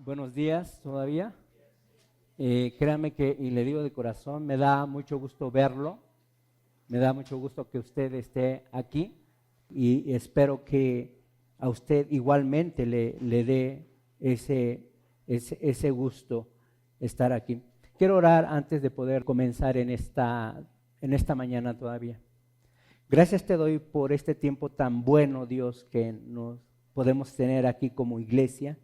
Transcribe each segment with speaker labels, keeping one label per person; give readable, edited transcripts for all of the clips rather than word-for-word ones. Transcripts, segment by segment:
Speaker 1: Buenos días todavía. Créame que, y le digo de corazón, me da mucho gusto verlo, me da mucho gusto que usted esté aquí y espero que a usted igualmente le dé ese gusto estar aquí. Quiero orar antes de poder comenzar en esta mañana todavía. Gracias te doy por este tiempo tan bueno, Dios, que nos podemos tener aquí como iglesia.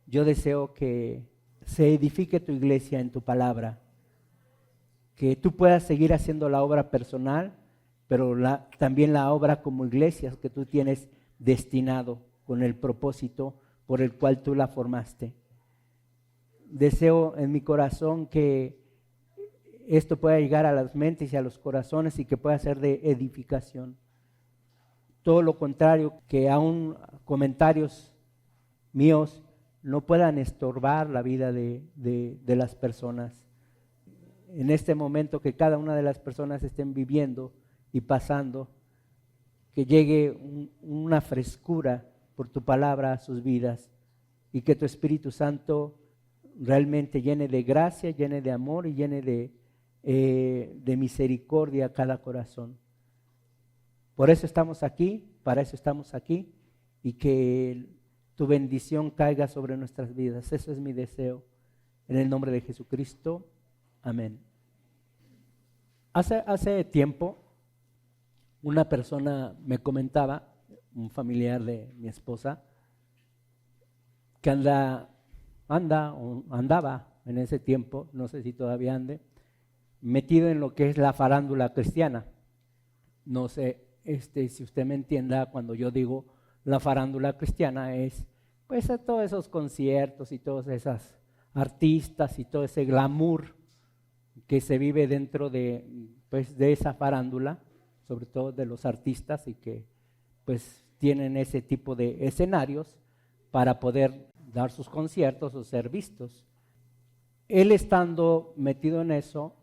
Speaker 1: Yo deseo que se edifique tu iglesia en tu palabra, que tú puedas seguir haciendo la obra personal, pero también la obra como iglesia que tú tienes destinado con el propósito por el cual tú la formaste. Deseo en mi corazón que esto pueda llegar a las mentes y a los corazones y que pueda ser de edificación. Todo lo contrario, que aún comentarios míos no puedan estorbar la vida de las personas. En este momento que cada una de las personas estén viviendo y pasando, que llegue una frescura por tu palabra a sus vidas y que tu Espíritu Santo realmente llene de gracia, llene de amor y llene de misericordia a cada corazón. Por eso estamos aquí, para eso estamos aquí, y que tu bendición caiga sobre nuestras vidas. Eso es mi deseo. En el nombre de Jesucristo. Amén. Hace tiempo, una persona me comentaba, un familiar de mi esposa, que andaba en ese tiempo, no sé si todavía ande, metido en lo que es la farándula cristiana. No sé si usted me entienda cuando yo digo la farándula cristiana es pues a todos esos conciertos y todas esas artistas y todo ese glamour que se vive dentro de esa farándula, sobre todo de los artistas y que pues tienen ese tipo de escenarios para poder dar sus conciertos o ser vistos. Él estando metido en eso,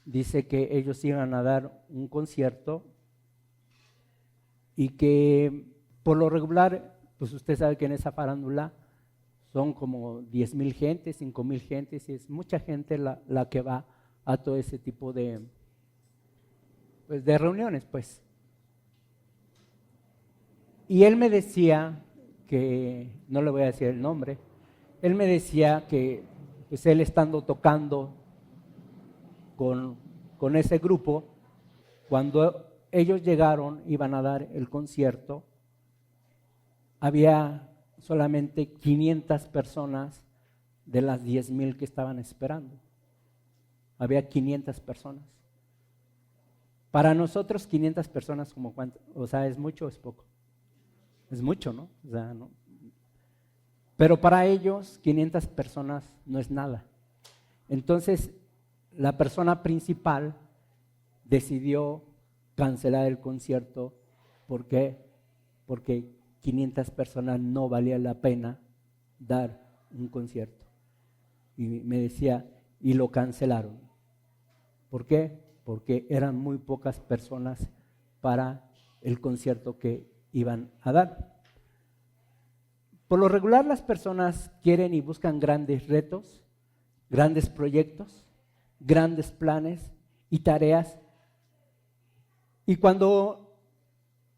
Speaker 1: dice que ellos iban a dar un concierto y que por lo regular, pues usted sabe que en esa farándula son como 10,000 gentes, 5,000 gentes, y es mucha gente la que va a todo ese tipo de reuniones, pues. Y él me decía que, no le voy a decir el nombre, él me decía que pues él estando tocando con ese grupo, cuando ellos llegaron, iban a dar el concierto, había solamente 500 personas de las 10,000 que estaban esperando. Había 500 personas. Para nosotros 500 personas, como cuánto, o sea, ¿es mucho o es poco? Es mucho, ¿no? O sea, no. Pero para ellos 500 personas no es nada. Entonces, la persona principal decidió cancelar el concierto. ¿Por qué? Porque 500 personas no valía la pena dar un concierto. Y me decía, y lo cancelaron. ¿Por qué? Porque eran muy pocas personas para el concierto que iban a dar. Por lo regular las personas quieren y buscan grandes retos, grandes proyectos, grandes planes y tareas. Y cuando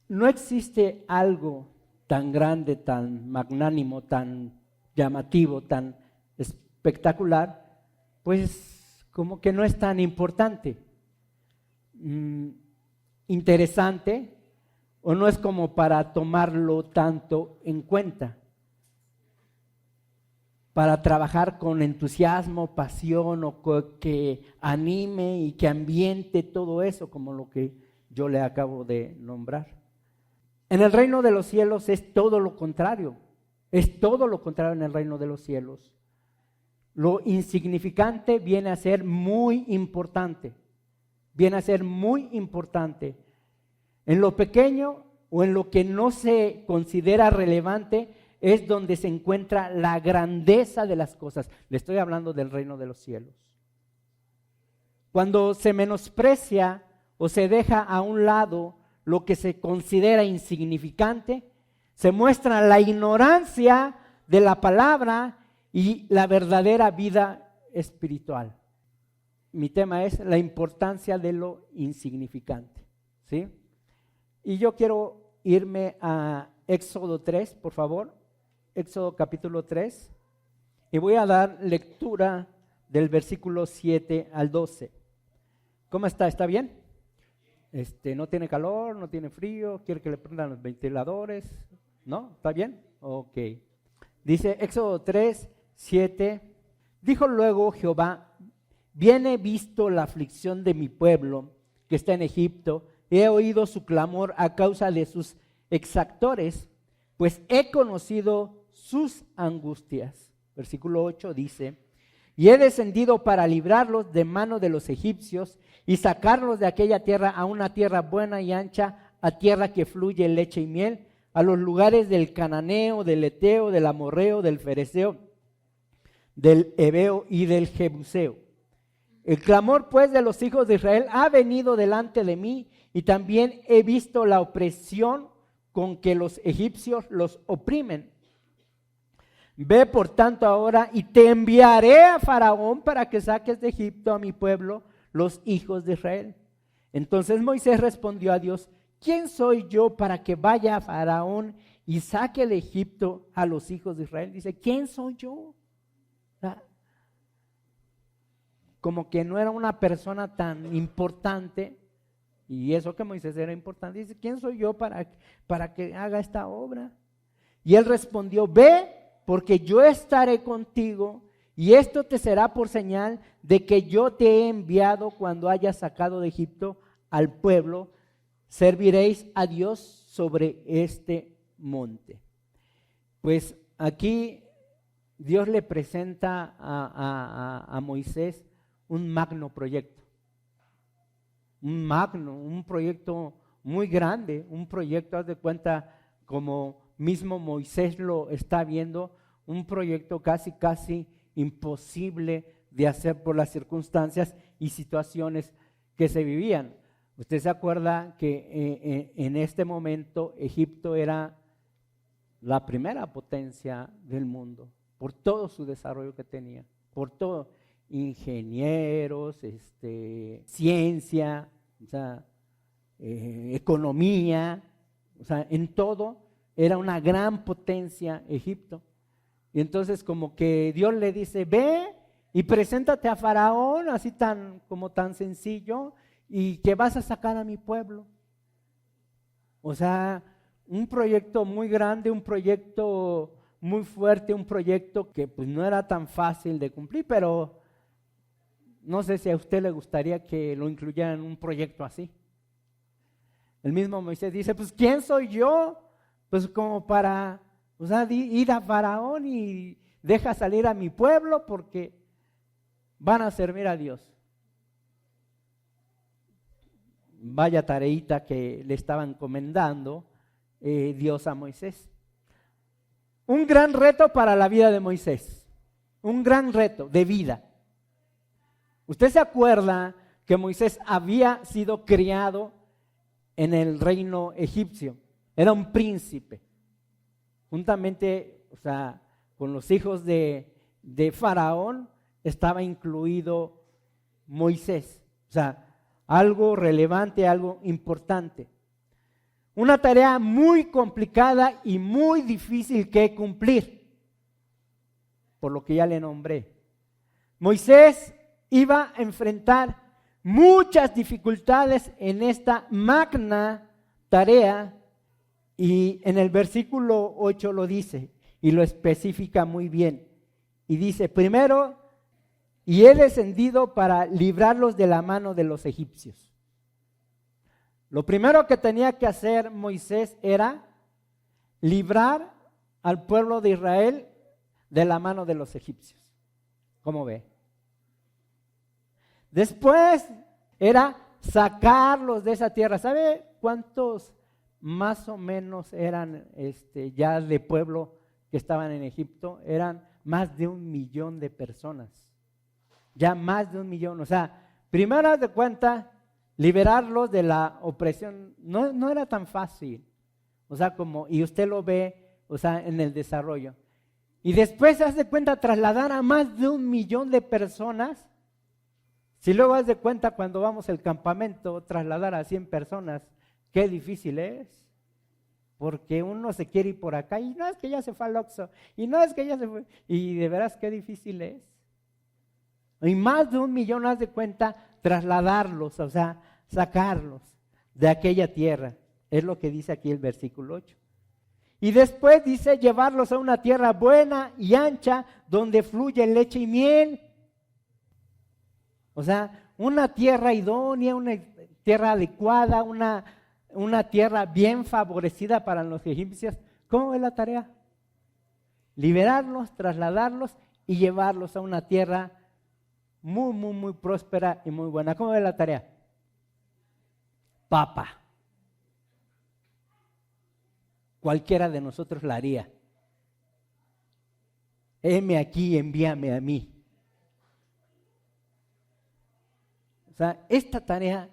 Speaker 1: no existe algo tan grande, tan magnánimo, tan llamativo, tan espectacular, pues como que no es tan importante, interesante, o no es como para tomarlo tanto en cuenta, para trabajar con entusiasmo, pasión, o que anime y que ambiente todo eso, como lo que yo le acabo de nombrar. En el reino de los cielos es todo lo contrario. Es todo lo contrario en el reino de los cielos. Lo insignificante viene a ser muy importante. Viene a ser muy importante. En lo pequeño o en lo que no se considera relevante es donde se encuentra la grandeza de las cosas. Le estoy hablando del reino de los cielos. Cuando se menosprecia o se deja a un lado lo que se considera insignificante, se muestra la ignorancia de la palabra y la verdadera vida espiritual. Mi tema es la importancia de lo insignificante, ¿sí? Y yo quiero irme a Éxodo 3, por favor, Éxodo capítulo 3, y voy a dar lectura del versículo 7 al 12. ¿Cómo está? ¿Está bien? ¿No tiene calor? ¿No tiene frío? ¿Quiere que le prendan los ventiladores? ¿No? ¿Está bien? Ok. Dice Éxodo 3, 7. Dijo luego Jehová: bien he visto la aflicción de mi pueblo que está en Egipto, he oído su clamor a causa de sus exactores, pues he conocido sus angustias. Versículo 8 dice: y he descendido para librarlos de mano de los egipcios y sacarlos de aquella tierra a una tierra buena y ancha, a tierra que fluye leche y miel, a los lugares del cananeo, del eteo, del amorreo, del fereceo, del heveo y del jebuseo. El clamor pues de los hijos de Israel ha venido delante de mí, y también he visto la opresión con que los egipcios los oprimen. Ve por tanto ahora y te enviaré a Faraón para que saques de Egipto a mi pueblo, los hijos de Israel. Entonces Moisés respondió a Dios: ¿quién soy yo para que vaya a Faraón y saque de Egipto a los hijos de Israel? Dice, ¿quién soy yo? Como que no era una persona tan importante, y eso que Moisés era importante. Dice, ¿quién soy yo para que haga esta obra? Y él respondió: ve, porque yo estaré contigo, y esto te será por señal de que yo te he enviado cuando hayas sacado de Egipto al pueblo. Serviréis a Dios sobre este monte. Pues aquí Dios le presenta a Moisés un magno proyecto. Un proyecto muy grande, un proyecto, haz de cuenta, como mismo Moisés lo está viendo, un proyecto casi imposible de hacer por las circunstancias y situaciones que se vivían. Usted se acuerda que en este momento Egipto era la primera potencia del mundo, por todo su desarrollo que tenía, por todo, ingenieros, ciencia, o sea, economía, o sea, en todo era una gran potencia Egipto. Y entonces como que Dios le dice, ve y preséntate a Faraón, así tan sencillo, y que vas a sacar a mi pueblo. O sea, un proyecto muy grande, un proyecto muy fuerte, un proyecto que pues no era tan fácil de cumplir, pero no sé si a usted le gustaría que lo incluyeran en un proyecto así. El mismo Moisés dice, pues ¿quién soy yo? Pues como para, o sea, ir a Faraón y deja salir a mi pueblo porque van a servir a Dios. Vaya tareita que le estaba encomendando Dios a Moisés. Un gran reto para la vida de Moisés, un gran reto de vida. Usted se acuerda que Moisés había sido criado en el reino egipcio, era un príncipe, juntamente, o sea, con los hijos de Faraón estaba incluido Moisés, o sea, algo relevante, algo importante. Una tarea muy complicada y muy difícil que cumplir, por lo que ya le nombré. Moisés iba a enfrentar muchas dificultades en esta magna tarea, y en el versículo 8 lo dice y lo especifica muy bien. Y dice, primero, y he descendido para librarlos de la mano de los egipcios. Lo primero que tenía que hacer Moisés era librar al pueblo de Israel de la mano de los egipcios. ¿Cómo ve? Después era sacarlos de esa tierra. ¿Sabe cuántos más o menos eran ya de pueblo que estaban en Egipto? Eran más de 1 millón de personas. Ya más de 1 millón. O sea, primero de cuenta, liberarlos de la opresión no era tan fácil. O sea, y usted lo ve, o sea, en el desarrollo. Y después haz de cuenta trasladar a más de 1,000,000 de personas. Si luego haz de cuenta cuando vamos al campamento, trasladar a 100 personas, qué difícil es. Porque uno se quiere ir por acá y no es que ya se fue al Oxxo, y no es que ya se fue, y de veras qué difícil es. Y más de 1,000,000 haz de cuenta trasladarlos, o sea, sacarlos de aquella tierra. Es lo que dice aquí el versículo 8. Y después dice llevarlos a una tierra buena y ancha donde fluye leche y miel. O sea, una tierra idónea, una tierra adecuada, una tierra bien favorecida para los egipcios. ¿Cómo es la tarea? Liberarlos, trasladarlos y llevarlos a una tierra muy, muy, muy próspera y muy buena. ¿Cómo es la tarea? Papa. Cualquiera de nosotros la haría. Heme aquí, envíame a mí. O sea, esta tarea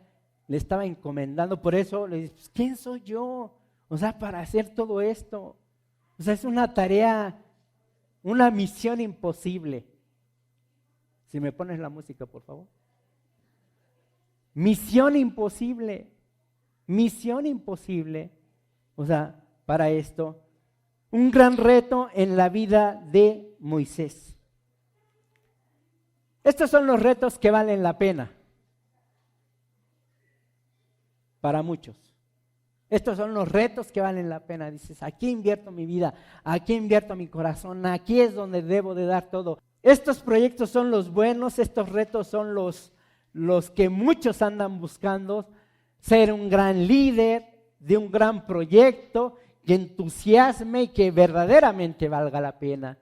Speaker 1: le estaba encomendando, por eso le dice, pues, ¿quién soy yo? O sea, para hacer todo esto. O sea, es una tarea, una misión imposible. Si me pones la música, por favor. Misión imposible. Misión imposible. O sea, para esto, un gran reto en la vida de Moisés. Estos son los retos que valen la pena para muchos. Estos son los retos que valen la pena. Dices, aquí invierto mi vida, aquí invierto mi corazón, aquí es donde debo de dar todo. Estos proyectos son los buenos, estos retos son los que muchos andan buscando, ser un gran líder de un gran proyecto que entusiasme y que verdaderamente valga la pena.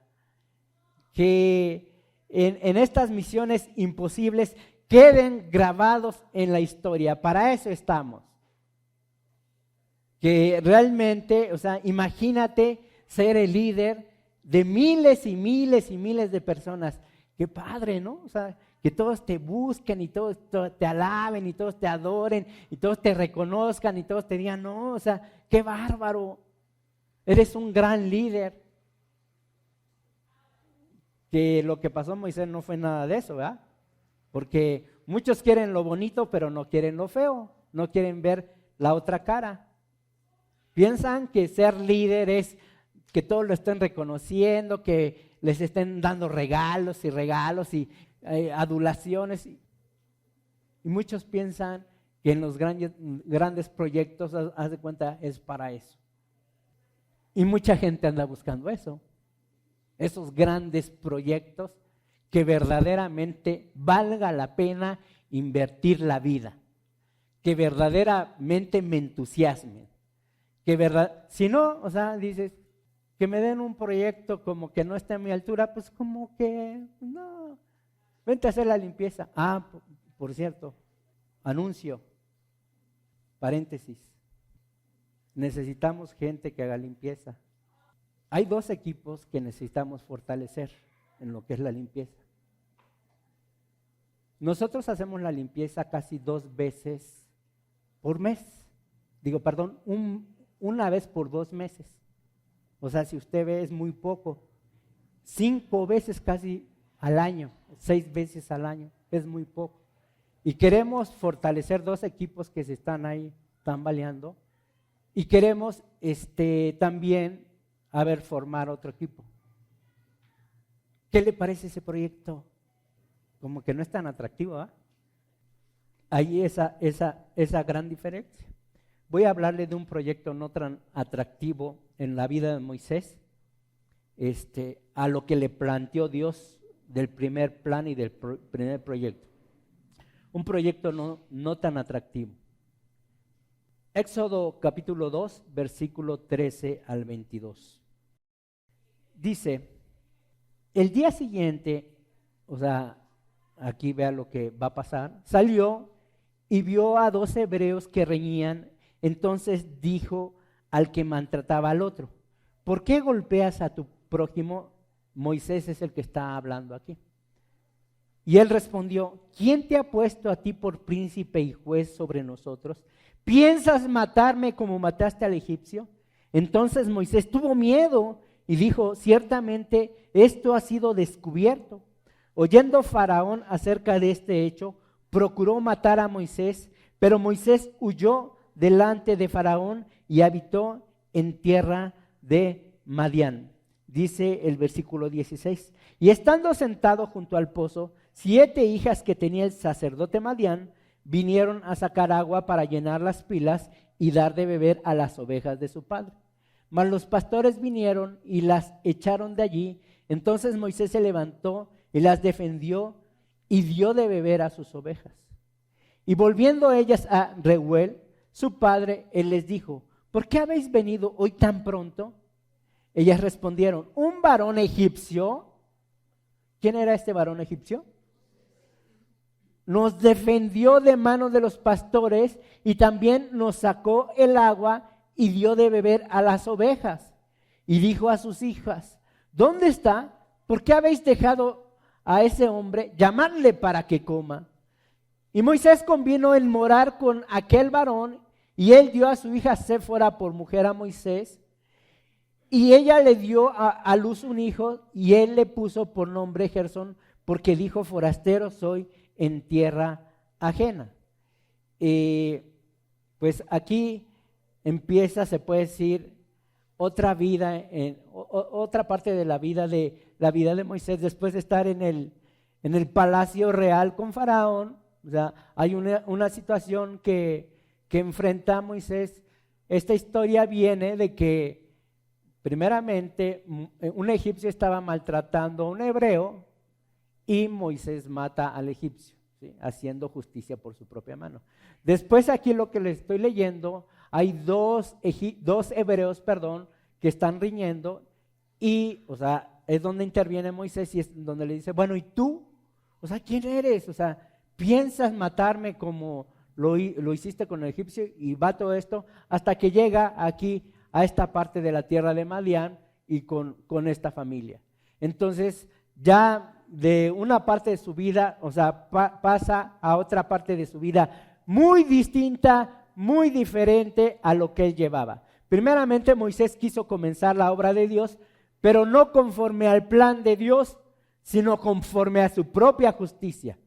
Speaker 1: Que en estas misiones imposibles queden grabados en la historia. Para eso estamos. Que realmente, o sea, imagínate ser el líder de miles y miles y miles de personas. Qué padre, ¿no? O sea, que todos te busquen y todos te alaben y todos te adoren y todos te reconozcan y todos te digan, no, o sea, qué bárbaro. Eres un gran líder. Que lo que pasó a Moisés no fue nada de eso, ¿verdad? Porque muchos quieren lo bonito, pero no quieren lo feo, no quieren ver la otra cara. Piensan que ser líder es que todos lo estén reconociendo, que les estén dando regalos y adulaciones. Y muchos piensan que en los grandes proyectos, haz de cuenta, es para eso. Y mucha gente anda buscando eso, esos grandes proyectos que verdaderamente valga la pena invertir la vida, que verdaderamente me entusiasmen, si no, o sea, dices, que me den un proyecto como que no esté a mi altura, pues como que no, vente a hacer la limpieza. Ah, por cierto, anuncio, paréntesis. Necesitamos gente que haga limpieza. Hay 2 equipos que necesitamos fortalecer en lo que es la limpieza. Nosotros hacemos la limpieza casi 2 veces por mes. Una vez por 2 meses. O sea, si usted ve, es muy poco. 5 veces casi al año, 6 veces al año, es muy poco. Y queremos fortalecer 2 equipos que se están ahí tambaleando. Y queremos también formar otro equipo. ¿Qué le parece ese proyecto? Como que no es tan atractivo, ¿ah? Hay esa gran diferencia. Voy a hablarle de un proyecto no tan atractivo en la vida de Moisés, a lo que le planteó Dios del primer plan y del primer proyecto. Un proyecto no tan atractivo. Éxodo capítulo 2, versículo 13 al 22. Dice, el día siguiente, o sea, aquí vea lo que va a pasar, salió y vio a 2 hebreos que reñían, entonces dijo al que maltrataba al otro, ¿por qué golpeas a tu prójimo? Moisés es el que está hablando aquí. Y él respondió, ¿quién te ha puesto a ti por príncipe y juez sobre nosotros? ¿Piensas matarme como mataste al egipcio? Entonces Moisés tuvo miedo y dijo: ciertamente esto ha sido descubierto. Oyendo Faraón acerca de este hecho, procuró matar a Moisés, pero Moisés huyó delante de Faraón y habitó en tierra de Madián. Dice el versículo 16: y estando sentado junto al pozo, 7 hijas que tenía el sacerdote Madián vinieron a sacar agua para llenar las pilas y dar de beber a las ovejas de su padre. Mas los pastores vinieron y las echaron de allí. Entonces Moisés se levantó y las defendió y dio de beber a sus ovejas. Y volviendo ellas a Reuel, su padre, él les dijo: ¿por qué habéis venido hoy tan pronto? Ellas respondieron: un varón egipcio. ¿Quién era este varón egipcio? Nos defendió de manos de los pastores y también nos sacó el agua y dio de beber a las ovejas. Y dijo a sus hijas: ¿dónde está? ¿Por qué habéis dejado a ese hombre? Llamadle para que coma. Y Moisés convino en morar con aquel varón, y él dio a su hija Séfora por mujer a Moisés, y ella le dio a luz un hijo, y él le puso por nombre Gersón, porque dijo: forastero soy en tierra ajena. Pues aquí empieza, se puede decir, otra vida, otra parte de la vida de Moisés después de estar en el palacio real con Faraón. O sea, hay una situación que enfrenta a Moisés. Esta historia viene de que primeramente un egipcio estaba maltratando a un hebreo y Moisés mata al egipcio, ¿sí?, haciendo justicia por su propia mano. Después aquí lo que les estoy leyendo, hay dos hebreos, que están riñendo y, o sea, es donde interviene Moisés y es donde le dice: bueno, ¿y tú? O sea, ¿quién eres? O sea, ¿piensas matarme como lo hiciste con el egipcio? Y va todo esto hasta que llega aquí a esta parte de la tierra de Madián y con esta familia. Entonces, ya de una parte de su vida, o sea, pasa a otra parte de su vida muy distinta, muy diferente a lo que él llevaba. Primeramente, Moisés quiso comenzar la obra de Dios, pero no conforme al plan de Dios, sino conforme a su propia justicia.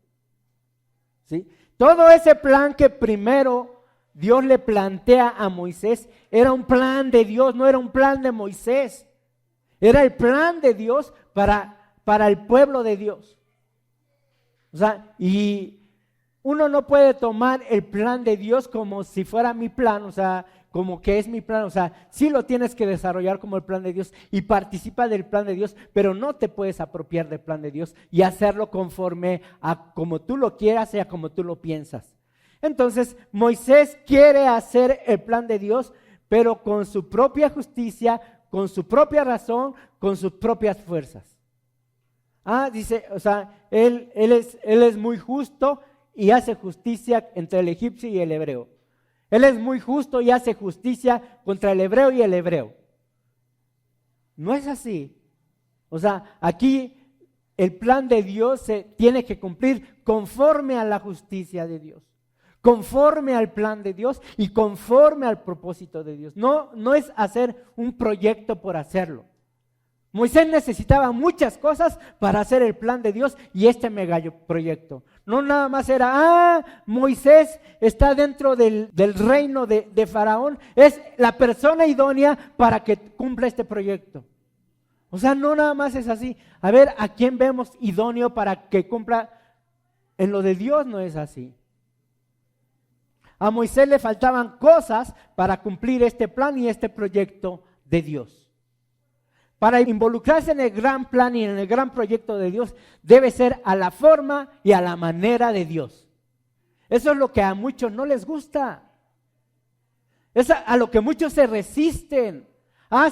Speaker 1: ¿Sí? Todo ese plan que primero Dios le plantea a Moisés era un plan de Dios, no era un plan de Moisés. Era el plan de Dios para el pueblo de Dios. O sea, y uno no puede tomar el plan de Dios como si fuera mi plan, o sea, como que es mi plan. O sea, sí lo tienes que desarrollar como el plan de Dios y participa del plan de Dios, pero no te puedes apropiar del plan de Dios y hacerlo conforme a como tú lo quieras y a como tú lo piensas. Entonces, Moisés quiere hacer el plan de Dios, pero con su propia justicia, con su propia razón, con sus propias fuerzas. Dice, o sea, él es muy justo y hace justicia entre el egipcio y el hebreo. Él es muy justo y hace justicia contra el hebreo y el hebreo. No es así. O sea, aquí el plan de Dios se tiene que cumplir conforme a la justicia de Dios, conforme al plan de Dios y conforme al propósito de Dios. No es hacer un proyecto por hacerlo. Moisés necesitaba muchas cosas para hacer el plan de Dios y este megaproyecto. No nada más era, Moisés está dentro del reino de Faraón, es la persona idónea para que cumpla este proyecto. O sea, no nada más es así. A ver, ¿a quién vemos idóneo para que cumpla? En lo de Dios no es así. A Moisés le faltaban cosas para cumplir este plan y este proyecto de Dios. Para involucrarse en el gran plan y en el gran proyecto de Dios, debe ser a la forma y a la manera de Dios. Eso es lo que a muchos no les gusta. Es a lo que muchos se resisten.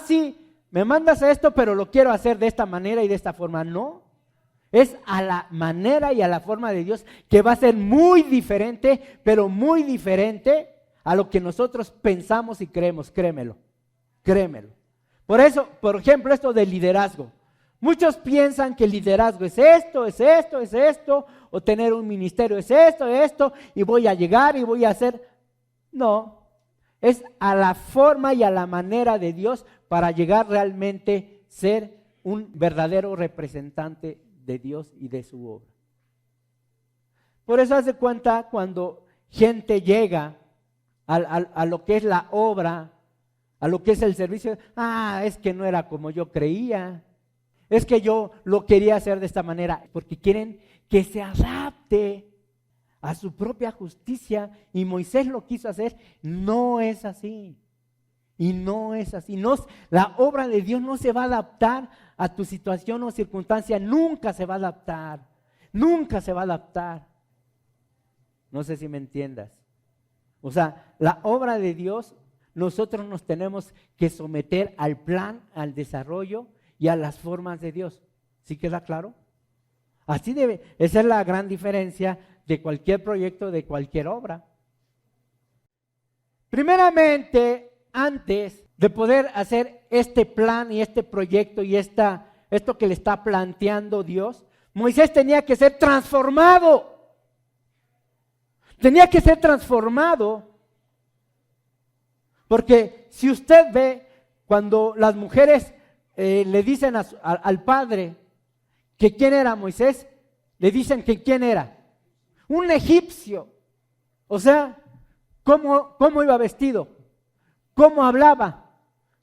Speaker 1: Sí, me mandas a esto, pero lo quiero hacer de esta manera y de esta forma. No, es a la manera y a la forma de Dios, que va a ser muy diferente, pero muy diferente a lo que nosotros pensamos y creemos. Créemelo. Por eso, por ejemplo, esto del liderazgo. Muchos piensan que el liderazgo es esto, o tener un ministerio es esto, y voy a llegar y voy a hacer. No, es a la forma y a la manera de Dios para llegar realmente ser un verdadero representante de Dios y de su obra. Por eso haz de cuenta cuando gente llega a lo que es la obra, a lo que es el servicio, es que no era como yo creía, es que yo lo quería hacer de esta manera, porque quieren que se adapte a su propia justicia, y Moisés lo quiso hacer. No es así, y no es así. No, la obra de Dios no se va a adaptar a tu situación o circunstancia, nunca se va a adaptar, nunca se va a adaptar. No sé si me entiendas. O sea, la obra de Dios, nosotros nos tenemos que someter al plan, al desarrollo y a las formas de Dios. ¿Sí queda claro? Así debe, esa es la gran diferencia de cualquier proyecto, de cualquier obra. Primeramente, antes de poder hacer este plan y este proyecto y esto que le está planteando Dios, Moisés tenía que ser transformado. Tenía que ser transformado, porque si usted ve cuando las mujeres le dicen al padre que quién era Moisés, le dicen que quién era, un egipcio. O sea, cómo iba vestido, cómo hablaba,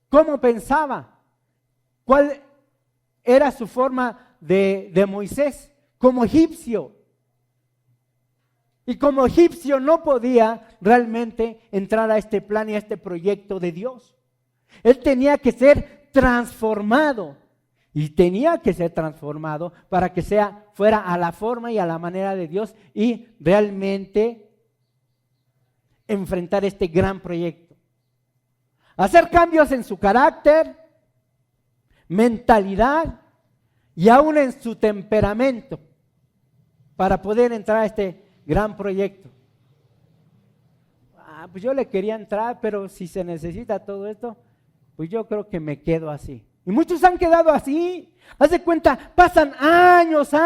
Speaker 1: cómo pensaba, cuál era su forma de Moisés como egipcio. Y como egipcio no podía realmente entrar a este plan y a este proyecto de Dios. Él tenía que ser transformado. Y tenía que ser transformado para que fuera a la forma y a la manera de Dios y realmente enfrentar este gran proyecto. Hacer cambios en su carácter, mentalidad y aún en su temperamento para poder entrar a este gran proyecto. Pues yo le quería entrar, pero si se necesita todo esto, pues yo creo que me quedo así. Y muchos han quedado así. Haz de cuenta, pasan años, y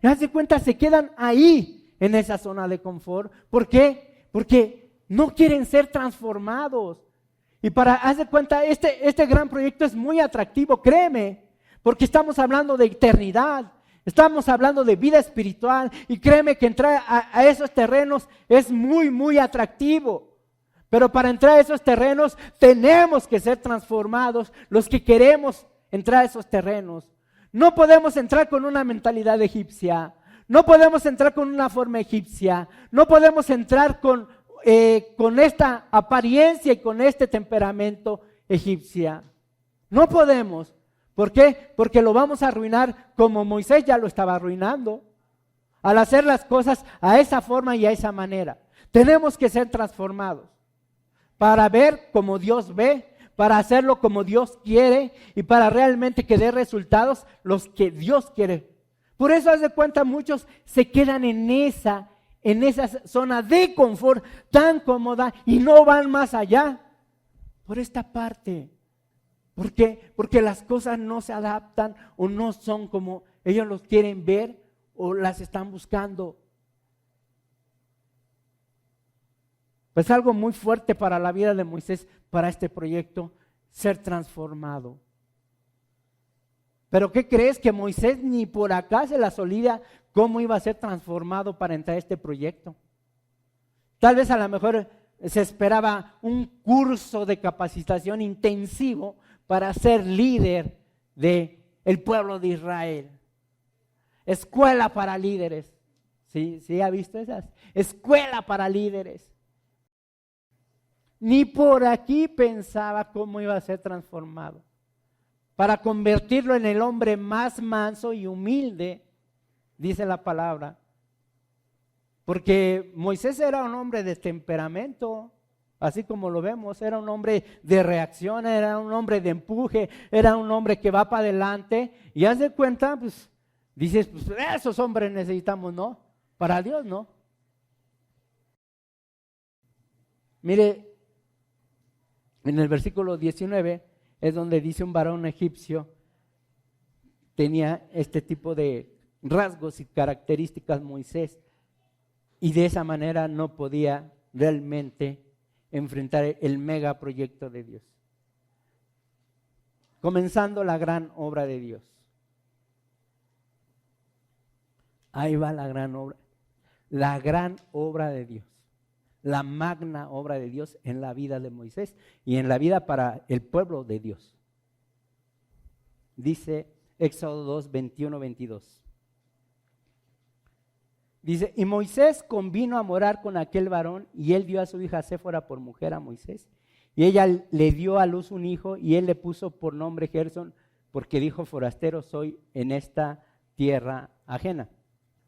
Speaker 1: haz de cuenta, se quedan ahí, en esa zona de confort. ¿Por qué? Porque no quieren ser transformados. Y haz de cuenta, este gran proyecto es muy atractivo, créeme, porque estamos hablando de eternidad. Estamos hablando de vida espiritual y créeme que entrar a esos terrenos es muy, muy atractivo. Pero para entrar a esos terrenos tenemos que ser transformados, los que queremos entrar a esos terrenos. No podemos entrar con una mentalidad egipcia, no podemos entrar con una forma egipcia, no podemos entrar con esta apariencia y con este temperamento egipcia. No podemos. ¿Por qué? Porque lo vamos a arruinar como Moisés ya lo estaba arruinando. Al hacer las cosas a esa forma y a esa manera. Tenemos que ser transformados para ver como Dios ve, para hacerlo como Dios quiere y para realmente que dé resultados los que Dios quiere. Por eso, haz de cuenta, muchos se quedan en esa zona de confort tan cómoda y no van más allá. Por esta parte. ¿Por qué? Porque las cosas no se adaptan o no son como ellos los quieren ver o las están buscando. Pues algo muy fuerte para la vida de Moisés, para este proyecto, ser transformado. Pero ¿qué crees? Que Moisés ni por acá se la solía cómo iba a ser transformado para entrar a este proyecto. Tal vez a lo mejor se esperaba un curso de capacitación intensivo para ser líder del pueblo de Israel. Escuela para líderes. ¿Sí ha visto esas? Escuela para líderes. Ni por aquí pensaba cómo iba a ser transformado. Para convertirlo en el hombre más manso y humilde, dice la palabra. Porque Moisés era un hombre de temperamento, así como lo vemos, era un hombre de reacción, era un hombre de empuje, era un hombre que va para adelante. Y haz de cuenta, pues, dices, pues esos hombres necesitamos, ¿no? Para Dios, ¿no? Mire, en el versículo 19 es donde dice un varón egipcio tenía este tipo de rasgos y características Moisés y de esa manera no podía realmente enfrentar el megaproyecto de Dios. comenzando la gran obra de Dios. Ahí va la gran obra de Dios, la magna obra de Dios en la vida de Moisés y en la vida para el pueblo de Dios. Dice Éxodo 2, 21, 22. Dice, y Moisés convino a morar con aquel varón, y él dio a su hija Séfora por mujer a Moisés. Y ella le dio a luz un hijo, y él le puso por nombre Gersón, porque dijo, forastero soy en esta tierra ajena.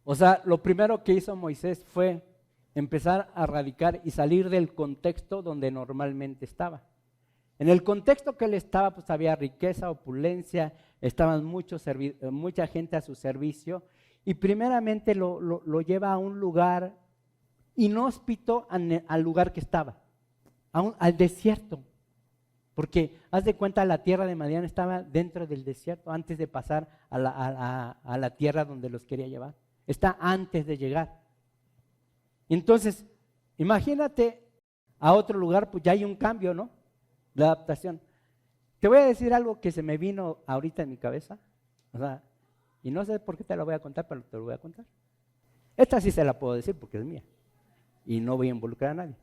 Speaker 1: O sea, lo primero que hizo Moisés fue empezar a radicar y salir del contexto donde normalmente estaba. En el contexto que él estaba, pues había riqueza, opulencia, estaban mucha gente a su servicio, y primeramente lo lleva a un lugar inhóspito al lugar que estaba, al desierto. Porque haz de cuenta, la tierra de Madián estaba dentro del desierto antes de pasar a la tierra donde los quería llevar. Está antes de llegar. Entonces, imagínate a otro lugar, pues ya hay un cambio, ¿no? La adaptación. Te voy a decir algo que se me vino ahorita en mi cabeza, o sea, y no sé por qué te lo voy a contar, pero te lo voy a contar. Esta sí se la puedo decir porque es mía y no voy a involucrar a nadie.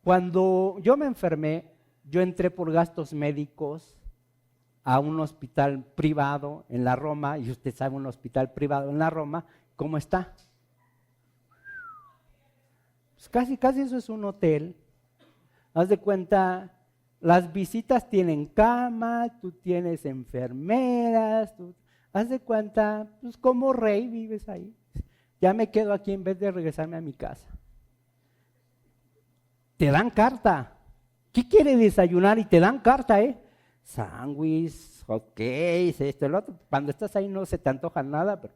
Speaker 1: Cuando yo me enfermé, yo entré por gastos médicos a un hospital privado en la Roma, y usted sabe, un hospital privado en la Roma, ¿cómo está? Pues casi eso es un hotel. Haz de cuenta, las visitas tienen cama, tú tienes enfermeras, haz de cuenta, pues como rey vives ahí. Ya me quedo aquí en vez de regresarme a mi casa. Te dan carta. ¿Qué quiere desayunar? Y te dan carta, sándwich, ok, esto, el otro. Cuando estás ahí no se te antoja nada, pero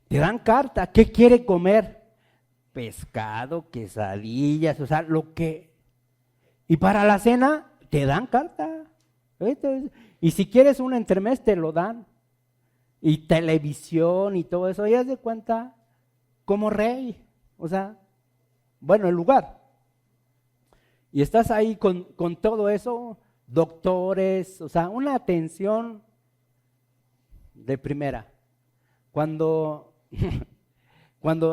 Speaker 1: te dan carta. ¿Qué quiere comer? Pescado, quesadillas, o sea, lo que. Y para la cena te dan carta. Y si quieres un entremés te lo dan. Y televisión y todo eso, y haz de cuenta como rey. O sea, bueno, el lugar. Y estás ahí con todo eso, doctores, o sea, una atención de primera. Cuando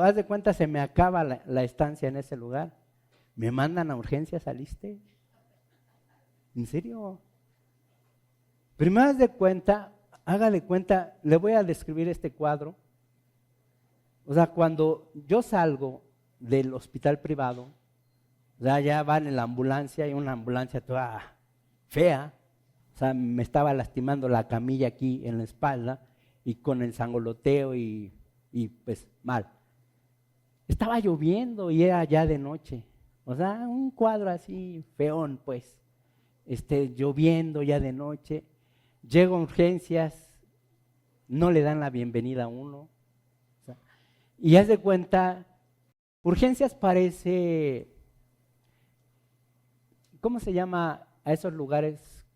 Speaker 1: haz de cuenta se me acaba la estancia en ese lugar, me mandan a urgencias al ISSSTE. ¿En serio? Primero haz de cuenta, hágale cuenta, le voy a describir este cuadro. O sea, cuando yo salgo del hospital privado, ya van en la ambulancia, y una ambulancia toda fea, o sea, me estaba lastimando la camilla aquí en la espalda, y con el sangoloteo y pues mal. Estaba lloviendo y era ya de noche, o sea, un cuadro así feón, pues, lloviendo ya de noche, llego a urgencias, no le dan la bienvenida a uno, o sea, y haz de cuenta, urgencias parece, ¿cómo se llama a esos lugares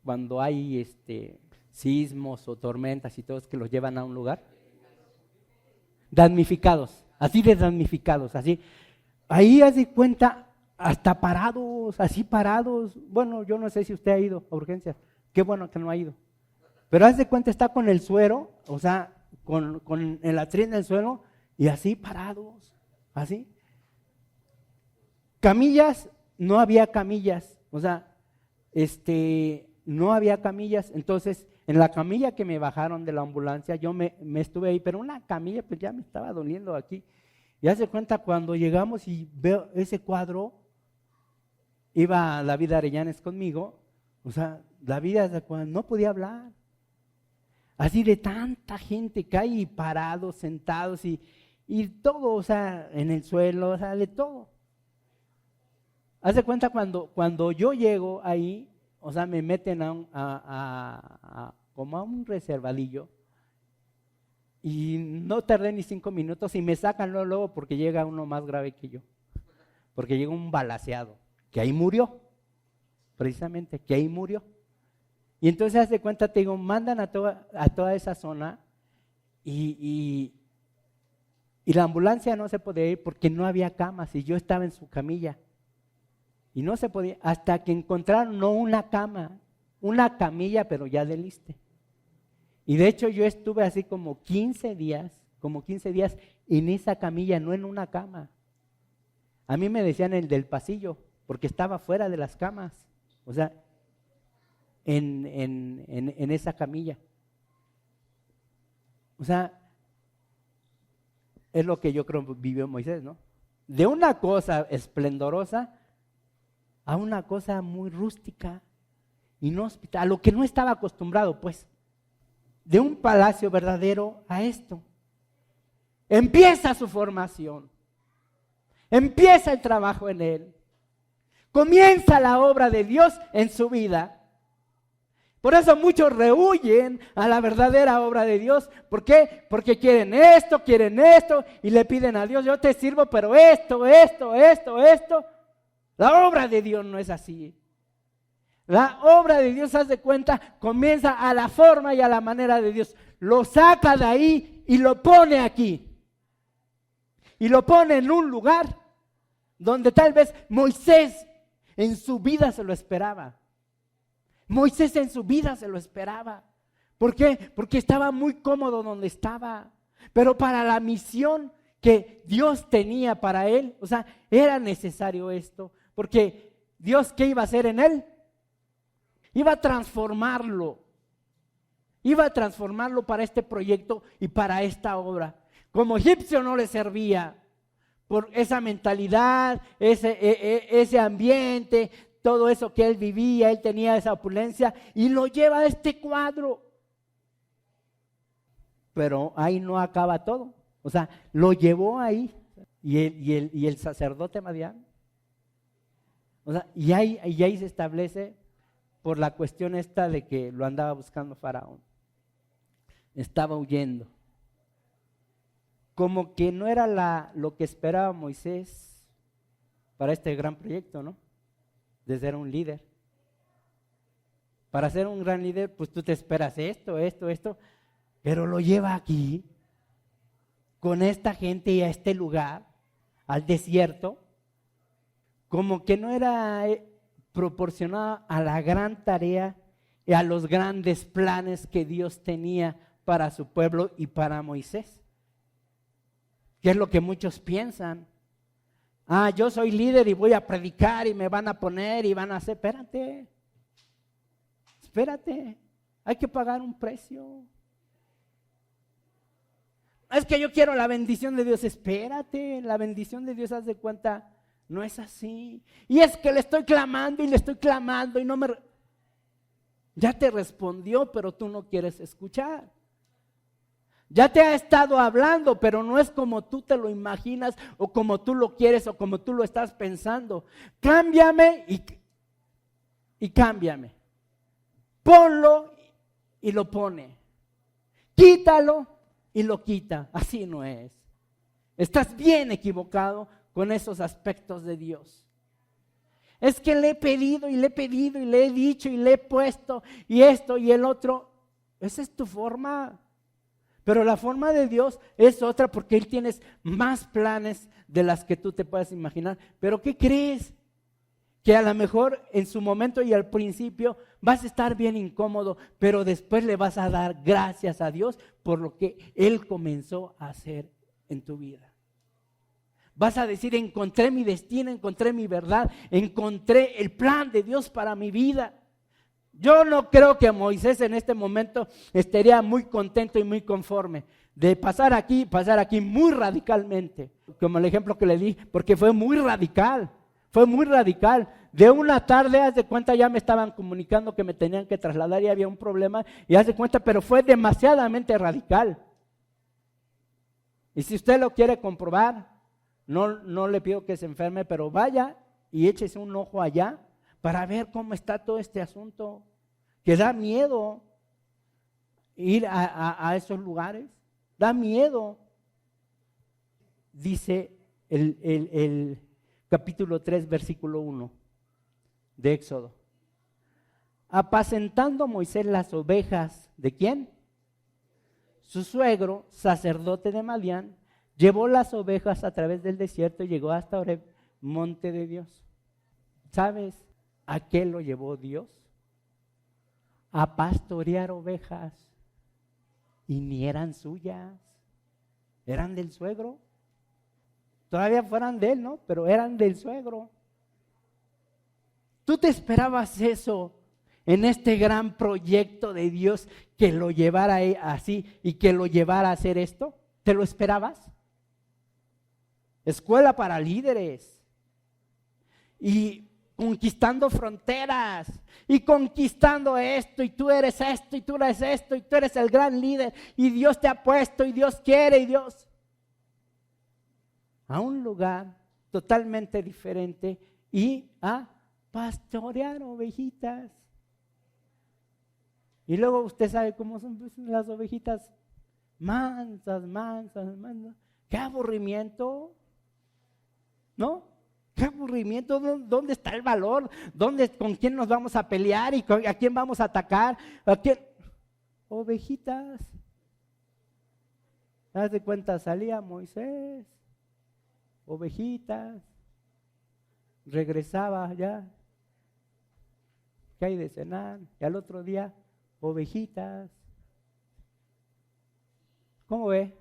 Speaker 1: cuando hay sismos o tormentas y todos que los llevan a un lugar? Damnificados, así de damnificados, así. Ahí haz de cuenta, hasta parados, así parados. Bueno, yo no sé si usted ha ido a urgencias, qué bueno que no ha ido. Pero haz de cuenta, está con el suero, o sea, con el atril en el suelo, y así parados, así. Camillas, no había camillas, o sea, no había camillas. Entonces, en la camilla que me bajaron de la ambulancia, yo me estuve ahí, pero una camilla pues ya me estaba doliendo aquí. Y hace cuenta, cuando llegamos y veo ese cuadro, iba David Arellanes conmigo, o sea, David no podía hablar. Así de tanta gente que hay parados, sentados y todo, o sea, en el suelo, o sea, de todo. Haz de cuenta, cuando yo llego ahí, o sea, me meten como a un reservadillo, y no tardé ni 5 minutos y me sacan luego porque llega uno más grave que yo, porque llega un balaceado, que ahí murió, precisamente, que ahí murió. Y entonces haz de cuenta, te digo, mandan a toda esa zona y la ambulancia no se podía ir porque no había camas y yo estaba en su camilla. Y no se podía, hasta que encontraron no una cama, una camilla, pero ya de liste. Y de hecho yo estuve así como 15 días en esa camilla, no en una cama. A mí me decían el del pasillo, porque estaba fuera de las camas, o sea, en esa camilla. O sea, es lo que yo creo vivió Moisés, ¿no? De una cosa esplendorosa a una cosa muy rústica, inhóspita, a lo que no estaba acostumbrado, pues. De un palacio verdadero a esto. Empieza su formación. Empieza el trabajo en él. Comienza la obra de Dios en su vida. Por eso muchos rehuyen a la verdadera obra de Dios. ¿Por qué? Porque quieren esto y le piden a Dios, yo te sirvo, pero esto. La obra de Dios no es así. La obra de Dios, haz de cuenta, comienza a la forma y a la manera de Dios. Lo saca de ahí y lo pone aquí. Y lo pone en un lugar donde tal vez Moisés en su vida se lo esperaba. Moisés en su vida se lo esperaba. ¿Por qué? Porque estaba muy cómodo donde estaba. Pero para la misión que Dios tenía para él, o sea, era necesario esto. Porque Dios, ¿qué iba a hacer en él? Iba a transformarlo para este proyecto y para esta obra. Como egipcio no le servía por esa mentalidad, ese ambiente, todo eso que él vivía, él tenía esa opulencia y lo lleva a este cuadro. Pero ahí no acaba todo, o sea, lo llevó ahí y el sacerdote Madián, o sea, y ahí se establece por la cuestión esta de que lo andaba buscando Faraón. Estaba huyendo. Como que no era lo que esperaba Moisés para este gran proyecto, ¿no? De ser un líder. Para ser un gran líder, pues tú te esperas esto, pero lo lleva aquí, con esta gente y a este lugar, al desierto, como que no era proporcionada a la gran tarea y a los grandes planes que Dios tenía para su pueblo y para Moisés. ¿Qué es lo que muchos piensan? Yo soy líder y voy a predicar y me van a poner y van a hacer. Espérate, hay que pagar un precio. Es que yo quiero la bendición de Dios. Espérate, la bendición de Dios, haz de cuenta, no es así. Y es que le estoy clamando y no me... Ya te respondió, pero tú no quieres escuchar. Ya te ha estado hablando, pero no es como tú te lo imaginas o como tú lo quieres o como tú lo estás pensando. Cámbiame y cámbiame. Ponlo y lo pone. Quítalo y lo quita. Así no es. Estás bien equivocado con esos aspectos de Dios. Es que le he pedido y le he dicho y le he puesto y esto y el otro. Esa es tu forma. Pero la forma de Dios es otra porque Él tiene más planes de las que tú te puedas imaginar. Pero ¿qué crees? Que a lo mejor en su momento y al principio vas a estar bien incómodo, pero después le vas a dar gracias a Dios por lo que Él comenzó a hacer en tu vida. Vas a decir, encontré mi destino, encontré mi verdad, encontré el plan de Dios para mi vida. Yo no creo que Moisés en este momento estaría muy contento y muy conforme de pasar aquí muy radicalmente, como el ejemplo que le di, porque fue muy radical. De una tarde, haz de cuenta, ya me estaban comunicando que me tenían que trasladar y había un problema, y haz de cuenta, pero fue demasiadamente radical. Y si usted lo quiere comprobar, no le pido que se enferme, pero vaya y échese un ojo allá para ver cómo está todo este asunto, que da miedo ir a esos lugares, da miedo. Dice el capítulo 3, versículo 1 de Éxodo. Apacentando Moisés las ovejas, ¿de quién? Su suegro, sacerdote de Madián, llevó las ovejas a través del desierto y llegó hasta Oreb, monte de Dios. ¿Sabes a qué lo llevó Dios? A pastorear ovejas. Y ni eran suyas, eran del suegro. Todavía fueran de él, ¿no? Pero eran del suegro. ¿Tú te esperabas eso en este gran proyecto de Dios, que lo llevara así y que lo llevara a hacer esto? ¿Te lo esperabas? Escuela para líderes. Y conquistando fronteras. Y conquistando esto. Y tú eres esto. Y tú eres esto. Y tú eres el gran líder. Y Dios te ha puesto. Y Dios quiere. Y Dios. A un lugar totalmente diferente. Y a pastorear ovejitas. Y luego usted sabe cómo son las ovejitas. Mansas. ¡Qué aburrimiento! ¿No? ¡Qué aburrimiento! ¿Dónde está el valor? ¿Con quién nos vamos a pelear? ¿Y a quién vamos a atacar? ¿A quién? Ovejitas. Haz de cuenta, salía Moisés. Ovejitas. Regresaba ya. ¿Qué hay de cenar? Y al otro día, ovejitas. ¿Cómo ve?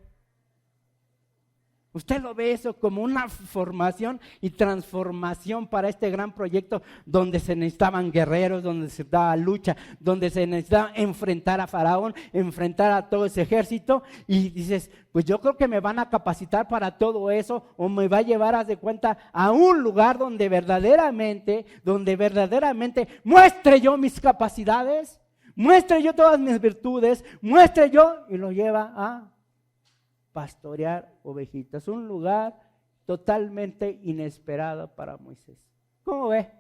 Speaker 1: Usted lo ve eso como una formación y transformación para este gran proyecto donde se necesitaban guerreros, donde se necesitaba lucha, donde se necesitaba enfrentar a Faraón, enfrentar a todo ese ejército, y dices, pues yo creo que me van a capacitar para todo eso, o me va a llevar, haz de cuenta, a un lugar donde verdaderamente muestre yo mis capacidades, muestre yo todas mis virtudes, muestre yo, y lo lleva a pastorear ovejitas, un lugar totalmente inesperado para Moisés. ¿Cómo ve?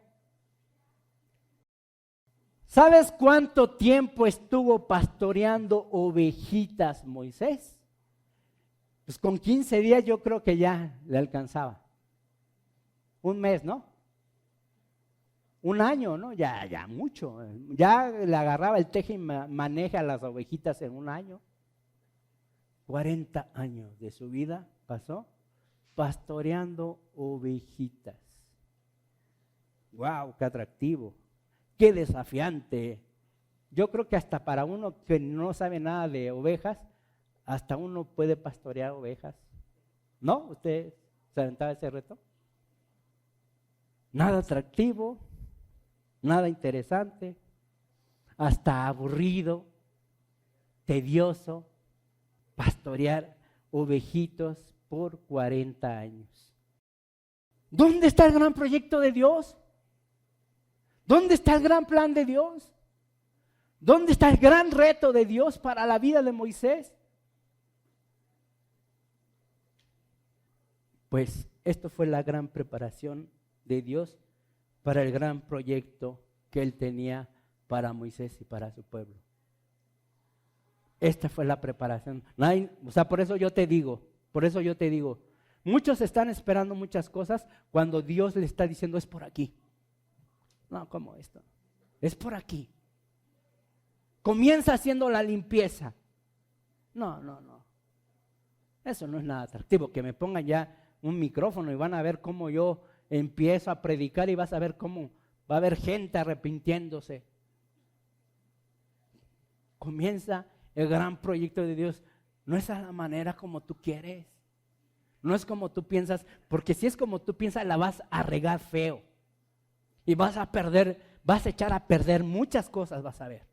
Speaker 1: ¿Sabes cuánto tiempo estuvo pastoreando ovejitas Moisés? Pues con 15 días yo creo que ya le alcanzaba. Un mes, ¿no? Un año, ¿no? Ya mucho. Ya le agarraba el teje y maneja a las ovejitas en un año. 40 años de su vida pasó pastoreando ovejitas. ¡Wow! ¡Qué atractivo! ¡Qué desafiante! Yo creo que hasta para uno que no sabe nada de ovejas, hasta uno puede pastorear ovejas. ¿No? ¿Usted se aventaba ese reto? Nada atractivo, nada interesante, hasta aburrido, tedioso. Pastorear ovejitos por 40 años. ¿Dónde está el gran proyecto de Dios? ¿Dónde está el gran plan de Dios? ¿Dónde está el gran reto de Dios para la vida de Moisés? Pues esto fue la gran preparación de Dios para el gran proyecto que Él tenía para Moisés y para su pueblo. Esta fue la preparación. Por eso yo te digo, muchos están esperando muchas cosas cuando Dios le está diciendo es por aquí. No, ¿cómo esto? Es por aquí. Comienza haciendo la limpieza. No. Eso no es nada atractivo. Que me pongan ya un micrófono y van a ver cómo yo empiezo a predicar y vas a ver cómo va a haber gente arrepintiéndose. Comienza el gran proyecto de Dios. No es a la manera como tú quieres. No es como tú piensas, porque si es como tú piensas, la vas a regar feo. Y vas a echar a perder muchas cosas, vas a ver.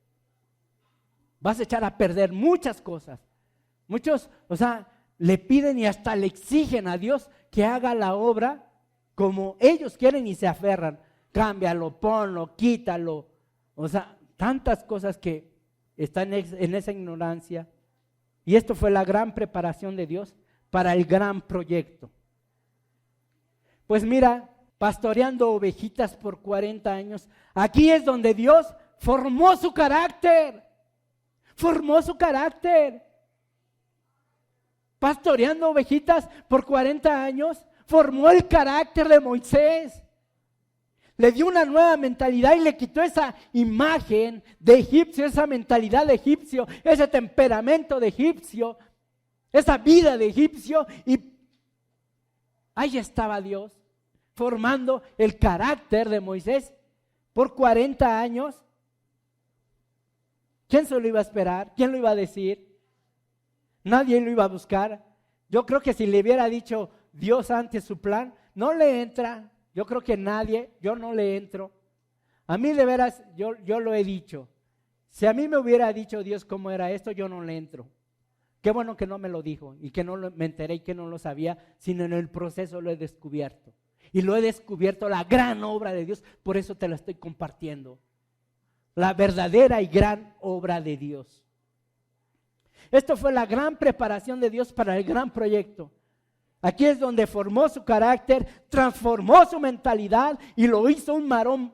Speaker 1: Vas a echar a perder muchas cosas. Muchos, le piden y hasta le exigen a Dios que haga la obra como ellos quieren y se aferran. Cámbialo, ponlo, quítalo. Tantas cosas que están en esa ignorancia. Y esto fue la gran preparación de Dios para el gran proyecto. Pues mira, pastoreando ovejitas por 40 años, aquí es donde Dios formó su carácter. Pastoreando ovejitas por 40 años, formó el carácter de Moisés. Le dio una nueva mentalidad y le quitó esa imagen de egipcio, esa mentalidad de egipcio, ese temperamento de egipcio, esa vida de egipcio, y ahí estaba Dios formando el carácter de Moisés por 40 años. ¿Quién se lo iba a esperar? ¿Quién lo iba a decir? Nadie lo iba a buscar. Yo creo que si le hubiera dicho Dios antes su plan, no le entra. Yo creo que nadie, yo no le entro. A mí de veras, yo lo he dicho. Si a mí me hubiera dicho Dios cómo era esto, yo no le entro. Qué bueno que no me lo dijo y que me enteré y que no lo sabía, sino en el proceso lo he descubierto. Y lo he descubierto la gran obra de Dios, por eso te la estoy compartiendo. La verdadera y gran obra de Dios. Esto fue la gran preparación de Dios para el gran proyecto. Aquí es donde formó su carácter, transformó su mentalidad y lo hizo un varón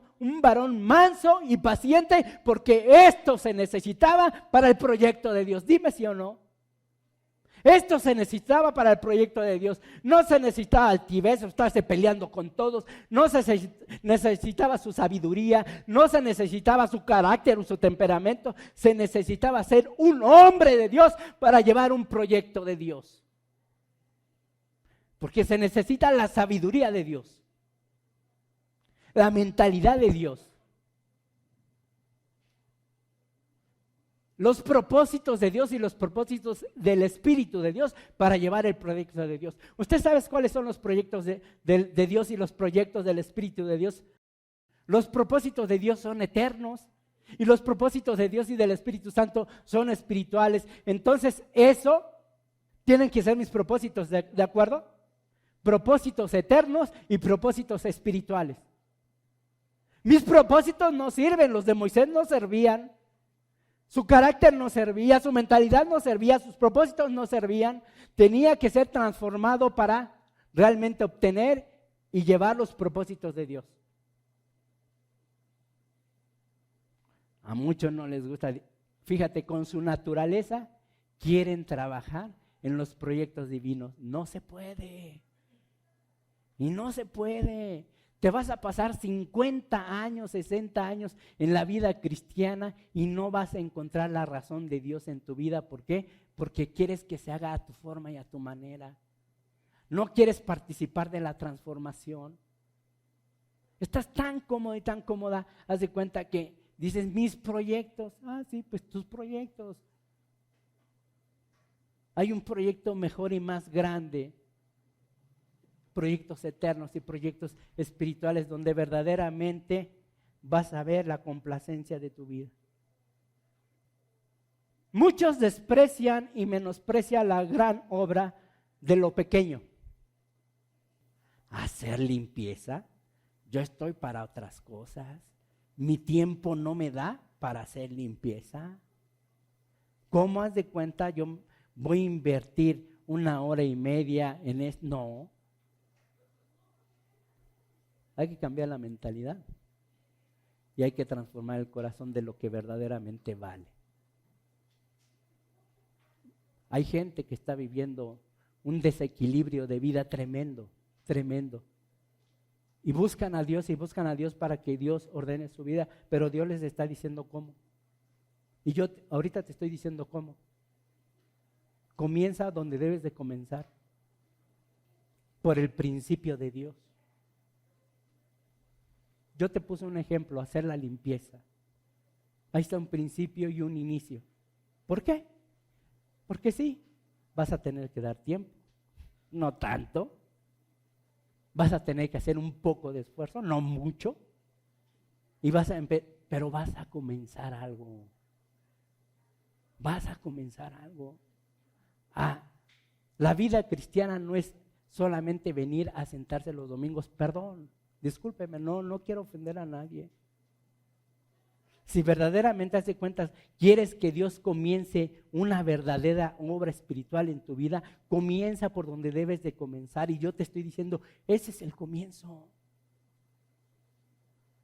Speaker 1: manso y paciente, porque esto se necesitaba para el proyecto de Dios. Dime sí o no. Esto se necesitaba para el proyecto de Dios. No se necesitaba altivez, estarse peleando con todos. No se necesitaba su sabiduría. No se necesitaba su carácter o su temperamento. Se necesitaba ser un hombre de Dios para llevar un proyecto de Dios. Porque se necesita la sabiduría de Dios. La mentalidad de Dios. Los propósitos de Dios y los propósitos del Espíritu de Dios para llevar el proyecto de Dios. ¿Usted sabe cuáles son los proyectos de Dios y los proyectos del Espíritu de Dios? Los propósitos de Dios son eternos y los propósitos de Dios y del Espíritu Santo son espirituales. Entonces, eso tienen que ser mis propósitos, ¿de acuerdo? Propósitos eternos y propósitos espirituales. Mis propósitos no sirven, los de Moisés no servían. Su carácter no servía, su mentalidad no servía, sus propósitos no servían. Tenía que ser transformado para realmente obtener y llevar los propósitos de Dios. A muchos no les gusta. Fíjate, con su naturaleza quieren trabajar en los proyectos divinos. No se puede. Y no se puede. Te vas a pasar 50 años, 60 años en la vida cristiana y no vas a encontrar la razón de Dios en tu vida. ¿Por qué? Porque quieres que se haga a tu forma y a tu manera. No quieres participar de la transformación. Estás tan cómodo y tan cómoda, haz de cuenta que dices mis proyectos. Ah, sí, pues tus proyectos. Hay un proyecto mejor y más grande. Proyectos eternos y proyectos espirituales donde verdaderamente vas a ver la complacencia de tu vida. Muchos desprecian y menosprecian la gran obra de lo pequeño. Hacer limpieza, yo estoy para otras cosas. Mi tiempo no me da para hacer limpieza. ¿Cómo haz de cuenta yo voy a invertir 1 hora y media en esto? No. Hay que cambiar la mentalidad y hay que transformar el corazón de lo que verdaderamente vale. Hay gente que está viviendo un desequilibrio de vida tremendo, tremendo. Y buscan a Dios para que Dios ordene su vida, pero Dios les está diciendo cómo. Y yo ahorita te estoy diciendo cómo. Comienza donde debes de comenzar, por el principio de Dios. Yo te puse un ejemplo, hacer la limpieza. Ahí está un principio y un inicio. ¿Por qué? Porque sí, vas a tener que dar tiempo, no tanto. Vas a tener que hacer un poco de esfuerzo, no mucho. Y pero vas a comenzar algo. Vas a comenzar algo. La vida cristiana no es solamente venir a sentarse los domingos, perdón. Discúlpeme, no quiero ofender a nadie. Si verdaderamente hace cuentas, quieres que Dios comience una verdadera obra espiritual en tu vida, comienza por donde debes de comenzar. Y yo te estoy diciendo, ese es el comienzo.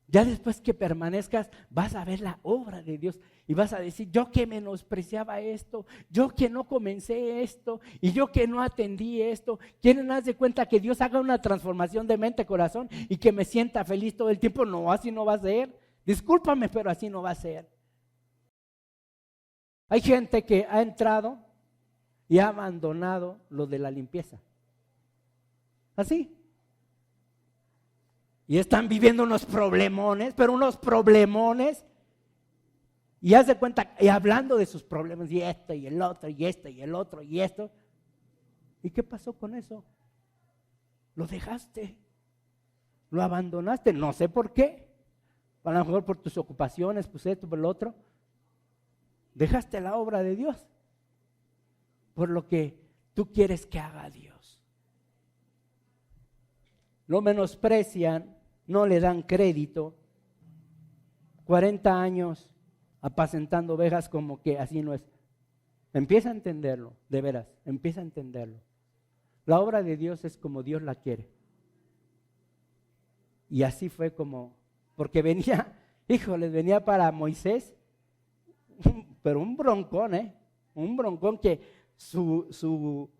Speaker 1: Ya después que permanezcas, vas a ver la obra de Dios y vas a decir, yo que menospreciaba esto, yo que no comencé esto y yo que no atendí esto. ¿Quieren darse cuenta que Dios haga una transformación de mente, corazón y que me sienta feliz todo el tiempo? No, así no va a ser. Discúlpame, pero así no va a ser. Hay gente que ha entrado y ha abandonado lo de la limpieza. Así. Y están viviendo unos problemones, pero unos problemones. Y haz de cuenta, y hablando de sus problemas, y esto, y el otro, y esto, y el otro, y esto. ¿Y qué pasó con eso? Lo dejaste, lo abandonaste, no sé por qué. A lo mejor por tus ocupaciones, pues esto, por lo otro. Dejaste la obra de Dios por lo que tú quieres que haga Dios. Lo menosprecian, no le dan crédito. 40 años apacentando ovejas como que así no es. Empieza a entenderlo, de veras, empieza a entenderlo. La obra de Dios es como Dios la quiere. Y así fue como, porque venía, híjole, venía para Moisés, pero un broncón, un broncón que su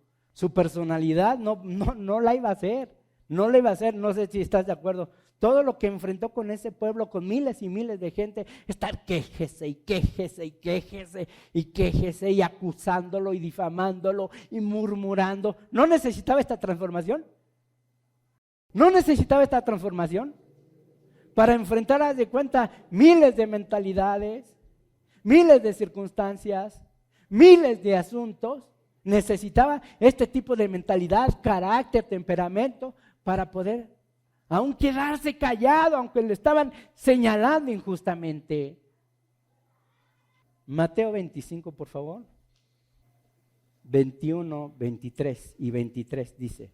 Speaker 1: personalidad no la iba a hacer, no la iba a hacer, no sé si estás de acuerdo. Todo lo que enfrentó con ese pueblo, con miles y miles de gente, estar quéjese y quéjese y quéjese y quéjese y acusándolo y difamándolo y murmurando. ¿No necesitaba esta transformación? ¿No necesitaba esta transformación? Para enfrentar, haz de cuenta, miles de mentalidades, miles de circunstancias, miles de asuntos. Necesitaba este tipo de mentalidad, carácter, temperamento para poder aún quedarse callado, aunque le estaban señalando injustamente. Mateo 25, por favor. 21, 23 y 23 dice.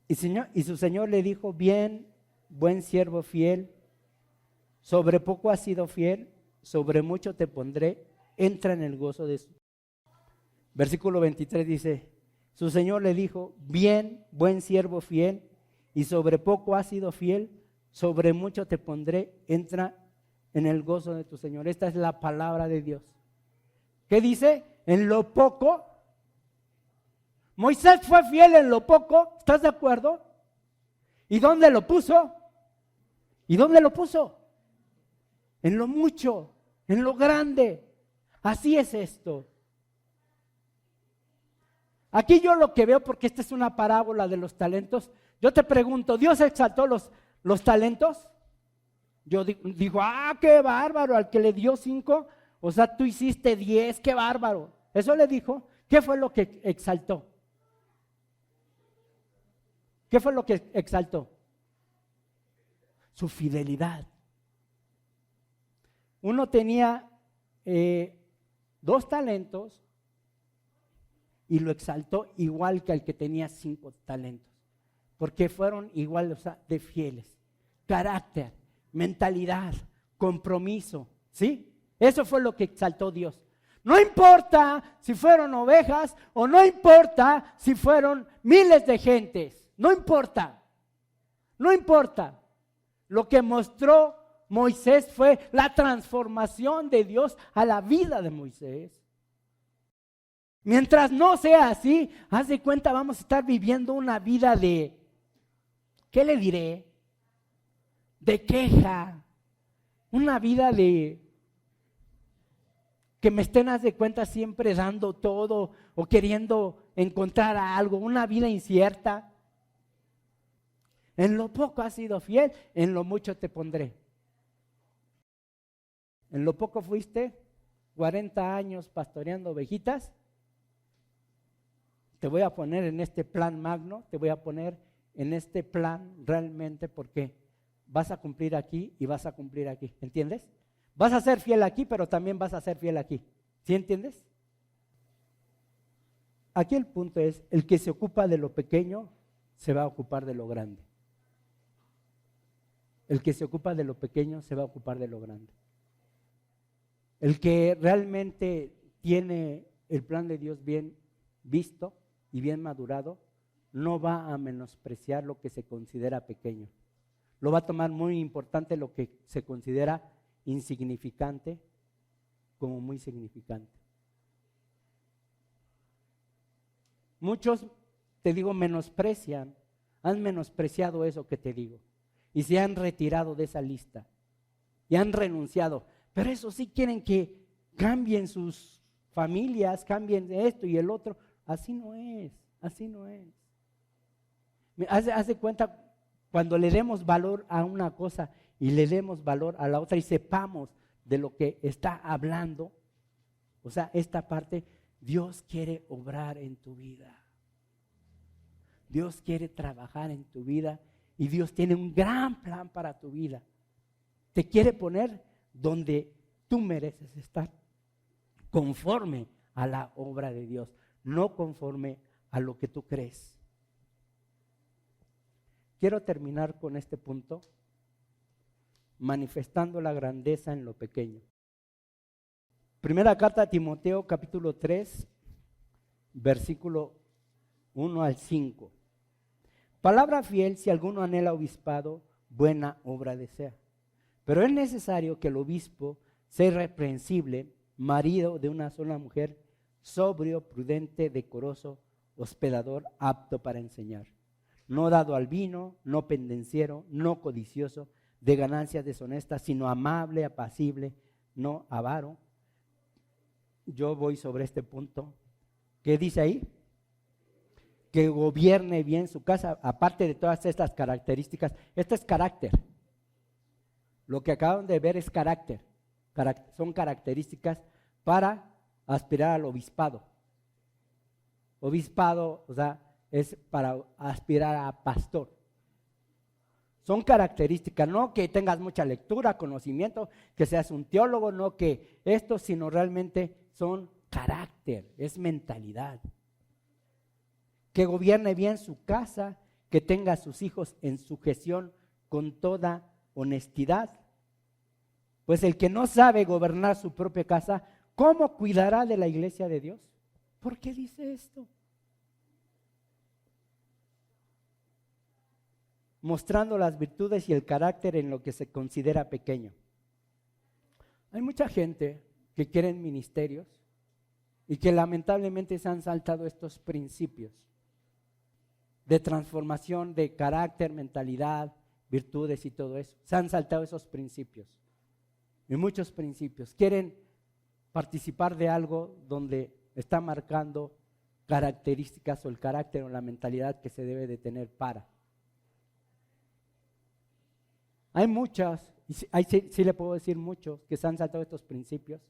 Speaker 1: Y su Señor le dijo, bien, buen siervo fiel, sobre poco has sido fiel, sobre mucho te pondré, entra en el gozo de su. Versículo 23 dice, su Señor le dijo, bien, buen siervo fiel, y sobre poco has sido fiel, sobre mucho te pondré, entra en el gozo de tu Señor. Esta es la palabra de Dios. ¿Qué dice? En lo poco. Moisés fue fiel en lo poco, ¿estás de acuerdo? ¿Y dónde lo puso? ¿Y dónde lo puso? En lo mucho, en lo grande. Así es esto. Aquí yo lo que veo, porque esta es una parábola de los talentos, yo te pregunto, ¿Dios exaltó los talentos? Yo digo, qué bárbaro, al que le dio 5, o sea, tú hiciste 10, qué bárbaro. Eso le dijo. ¿Qué fue lo que exaltó? ¿Qué fue lo que exaltó? Su fidelidad. Uno tenía 2 talentos y lo exaltó igual que al que tenía 5 talentos. Porque fueron igual, o sea, de fieles. Carácter, mentalidad, compromiso, ¿sí? Eso fue lo que exaltó Dios. No importa si fueron ovejas o no importa si fueron miles de gentes. No importa. No importa. Lo que mostró Moisés fue la transformación de Dios a la vida de Moisés. Mientras no sea así, haz de cuenta, vamos a estar viviendo una vida de, ¿qué le diré? De queja. Una vida de que me estén, haz de cuenta, siempre dando todo o queriendo encontrar algo. Una vida incierta. En lo poco has sido fiel, en lo mucho te pondré. En lo poco fuiste 40 años pastoreando ovejitas. Te voy a poner en este plan magno, te voy a poner en este plan realmente porque vas a cumplir aquí y vas a cumplir aquí, ¿entiendes? Vas a ser fiel aquí, pero también vas a ser fiel aquí, ¿sí entiendes? Aquí el punto es, el que se ocupa de lo pequeño se va a ocupar de lo grande. El que se ocupa de lo pequeño se va a ocupar de lo grande. El que realmente tiene el plan de Dios bien visto y bien madurado, no va a menospreciar lo que se considera pequeño. Lo va a tomar muy importante lo que se considera insignificante como muy significante. Muchos, te digo, menosprecian, han menospreciado eso que te digo y se han retirado de esa lista y han renunciado. Pero eso sí quieren que cambien sus familias, cambien esto y el otro. Así no es, así no es. Haz de cuenta, Cuando le demos valor a una cosa y le demos valor a la otra y sepamos de lo que está hablando, o sea, esta parte, Dios quiere obrar en tu vida. Dios quiere trabajar en tu vida y Dios tiene un gran plan para tu vida. Te quiere poner donde tú mereces estar, conforme a la obra de Dios, no conforme a lo que tú crees. Quiero terminar con este punto, manifestando la grandeza en lo pequeño. Primera carta a Timoteo, capítulo 3, versículo 1 al 5. Palabra fiel, si alguno anhela obispado, buena obra desea. Pero es necesario que el obispo sea irreprensible, marido de una sola mujer, sobrio, prudente, decoroso, hospedador, apto para enseñar. No dado al vino, no pendenciero, no codicioso, de ganancias deshonestas, sino amable, apacible, no avaro. Yo voy sobre este punto. ¿Qué dice ahí? Que gobierne bien su casa, aparte de todas estas características. Esto es carácter. Lo que acaban de ver es carácter. Son características para aspirar al obispado. Obispado, o sea, es para aspirar a pastor. Son características, no que tengas mucha lectura, conocimiento, que seas un teólogo, no que esto, sino realmente son carácter, es mentalidad. Que gobierne bien su casa, que tenga a sus hijos en sujeción con toda honestidad. Pues el que no sabe gobernar su propia casa, ¿cómo cuidará de la iglesia de Dios? ¿Por qué dice esto? Mostrando las virtudes y el carácter en lo que se considera pequeño. Hay mucha gente que quiere ministerios y que lamentablemente se han saltado estos principios de transformación de carácter, mentalidad, virtudes y todo eso. Se han saltado esos principios y muchos principios. Quieren participar de algo donde está marcando características o el carácter o la mentalidad que se debe de tener para. Hay muchas, sí le puedo decir muchos, que se han saltado estos principios.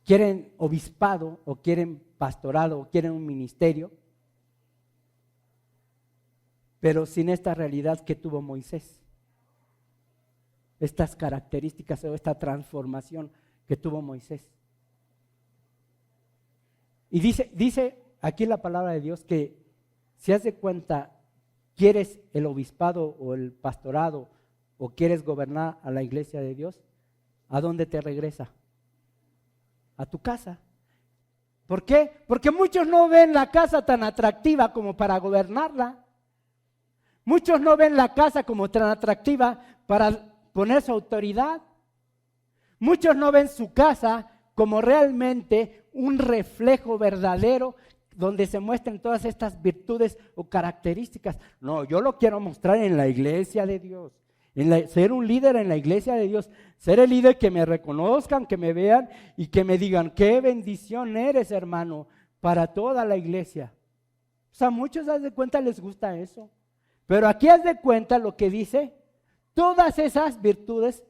Speaker 1: Quieren obispado o quieren pastorado o quieren un ministerio, pero sin esta realidad que tuvo Moisés. Estas características o esta transformación que tuvo Moisés. Y dice aquí la palabra de Dios que si haz de cuenta, quieres el obispado o el pastorado o quieres gobernar a la iglesia de Dios, ¿a dónde te regresa? A tu casa. ¿Por qué? Porque muchos no ven la casa tan atractiva como para gobernarla. Muchos no ven la casa como tan atractiva para poner su autoridad. Muchos no ven su casa como realmente un reflejo verdadero donde se muestran todas estas virtudes o características. No, yo lo quiero mostrar en la iglesia de Dios. Ser un líder en la iglesia de Dios, ser el líder que me reconozcan, que me vean y que me digan, qué bendición eres, hermano, para toda la iglesia. O sea, muchos, haz de cuenta, les gusta eso. Pero aquí haz de cuenta lo que dice, todas esas virtudes,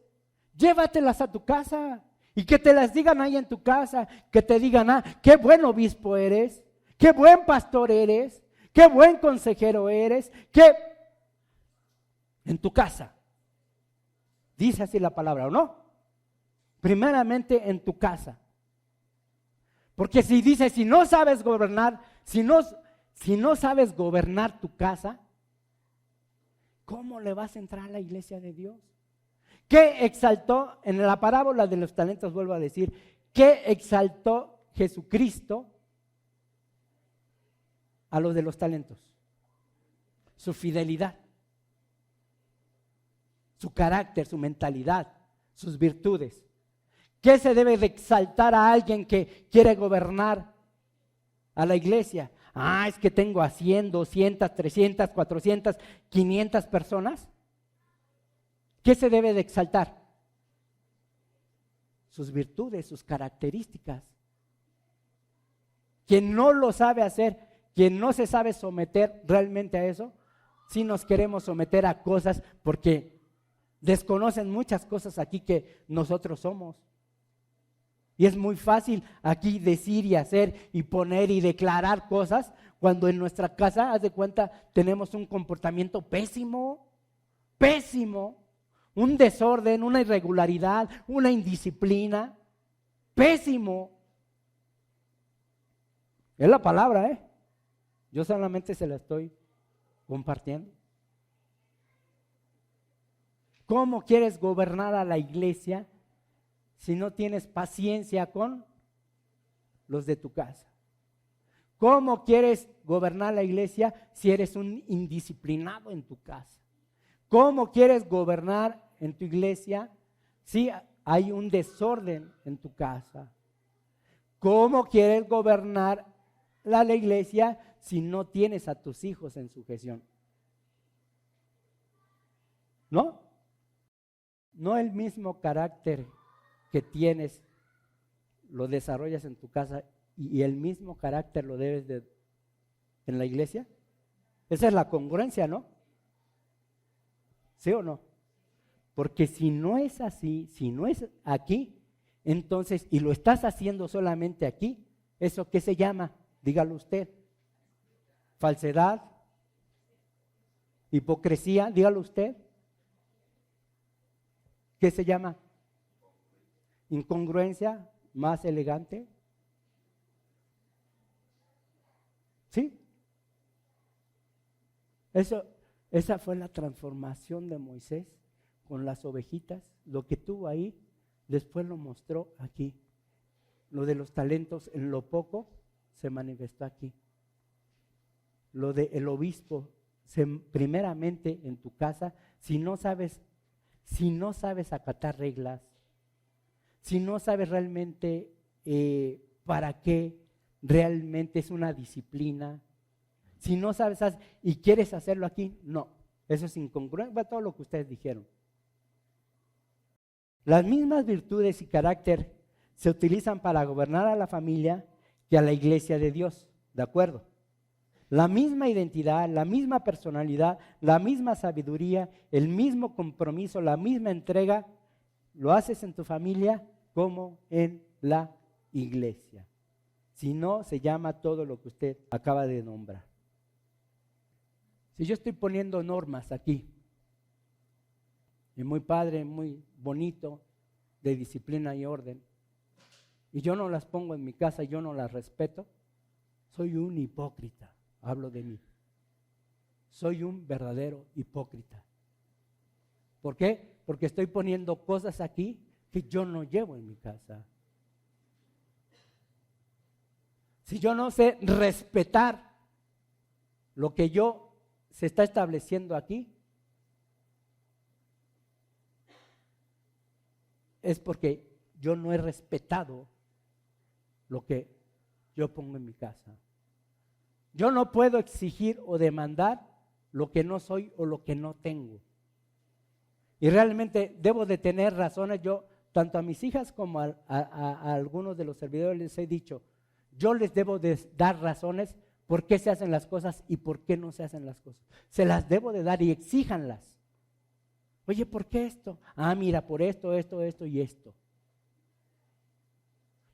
Speaker 1: llévatelas a tu casa y que te las digan ahí en tu casa, que te digan, qué buen obispo eres, qué buen pastor eres, qué buen consejero eres, en tu casa. Dice así la palabra, ¿o no? Primeramente en tu casa. Porque si dice, si no sabes gobernar, si no sabes gobernar tu casa, ¿cómo le vas a entrar a la iglesia de Dios? ¿Qué exaltó en la parábola de los talentos? Vuelvo a decir, ¿qué exaltó Jesucristo a los de los talentos? Su fidelidad. Su carácter, su mentalidad, sus virtudes. ¿Qué se debe de exaltar a alguien que quiere gobernar a la iglesia? Es que tengo a 100, 200, 300, 400, 500 personas. ¿Qué se debe de exaltar? Sus virtudes, sus características. Quien no lo sabe hacer, quien no se sabe someter realmente a eso, sí nos queremos someter a cosas porque desconocen muchas cosas aquí que nosotros somos. Y es muy fácil aquí decir y hacer y poner y declarar cosas cuando en nuestra casa, haz de cuenta, tenemos un comportamiento pésimo, pésimo, un desorden, una irregularidad, una indisciplina, pésimo. Es la palabra, ¿eh? Yo solamente se la estoy compartiendo. ¿Cómo quieres gobernar a la iglesia si no tienes paciencia con los de tu casa? ¿Cómo quieres gobernar la iglesia si eres un indisciplinado en tu casa? ¿Cómo quieres gobernar en tu iglesia si hay un desorden en tu casa? ¿Cómo quieres gobernar la iglesia si no tienes a tus hijos en sujeción? ¿No? No el mismo carácter que tienes lo desarrollas en tu casa y el mismo carácter lo debes de en la iglesia. Esa es la congruencia, ¿no? ¿Sí o no? Porque si no es así, si no es aquí, entonces, y lo estás haciendo solamente aquí, ¿eso qué se llama? Dígalo usted. Falsedad, hipocresía, dígalo usted. ¿Qué se llama? Incongruencia, más elegante. ¿Sí? Esa fue la transformación de Moisés con las ovejitas. Lo que tuvo ahí, después lo mostró aquí. Lo de los talentos en lo poco se manifestó aquí. Lo del obispo, primeramente en tu casa, si no sabes acatar reglas, si no sabes realmente para qué realmente es una disciplina, si no sabes y quieres hacerlo aquí, no, eso es incongruente, va todo lo que ustedes dijeron. Las mismas virtudes y carácter se utilizan para gobernar a la familia que a la iglesia de Dios, ¿de acuerdo? La misma identidad, la misma personalidad, la misma sabiduría, el mismo compromiso, la misma entrega, lo haces en tu familia como en la iglesia. Si no, se llama todo lo que usted acaba de nombrar. Si yo estoy poniendo normas aquí, y muy padre, muy bonito, de disciplina y orden, y yo no las pongo en mi casa, yo no las respeto, soy un hipócrita. Hablo de mí. Soy un verdadero hipócrita. ¿Por qué? Porque estoy poniendo cosas aquí que yo no llevo en mi casa. Si yo no sé respetar lo que se está estableciendo aquí, es porque yo no he respetado lo que yo pongo en mi casa. Yo no puedo exigir o demandar lo que no soy o lo que no tengo. Y realmente debo de tener razones. Yo, tanto a mis hijas como a algunos de los servidores les he dicho, yo les debo de dar razones por qué se hacen las cosas y por qué no se hacen las cosas. Se las debo de dar y exíjanlas. Oye, ¿por qué esto? Ah, mira, por esto, esto, esto y esto.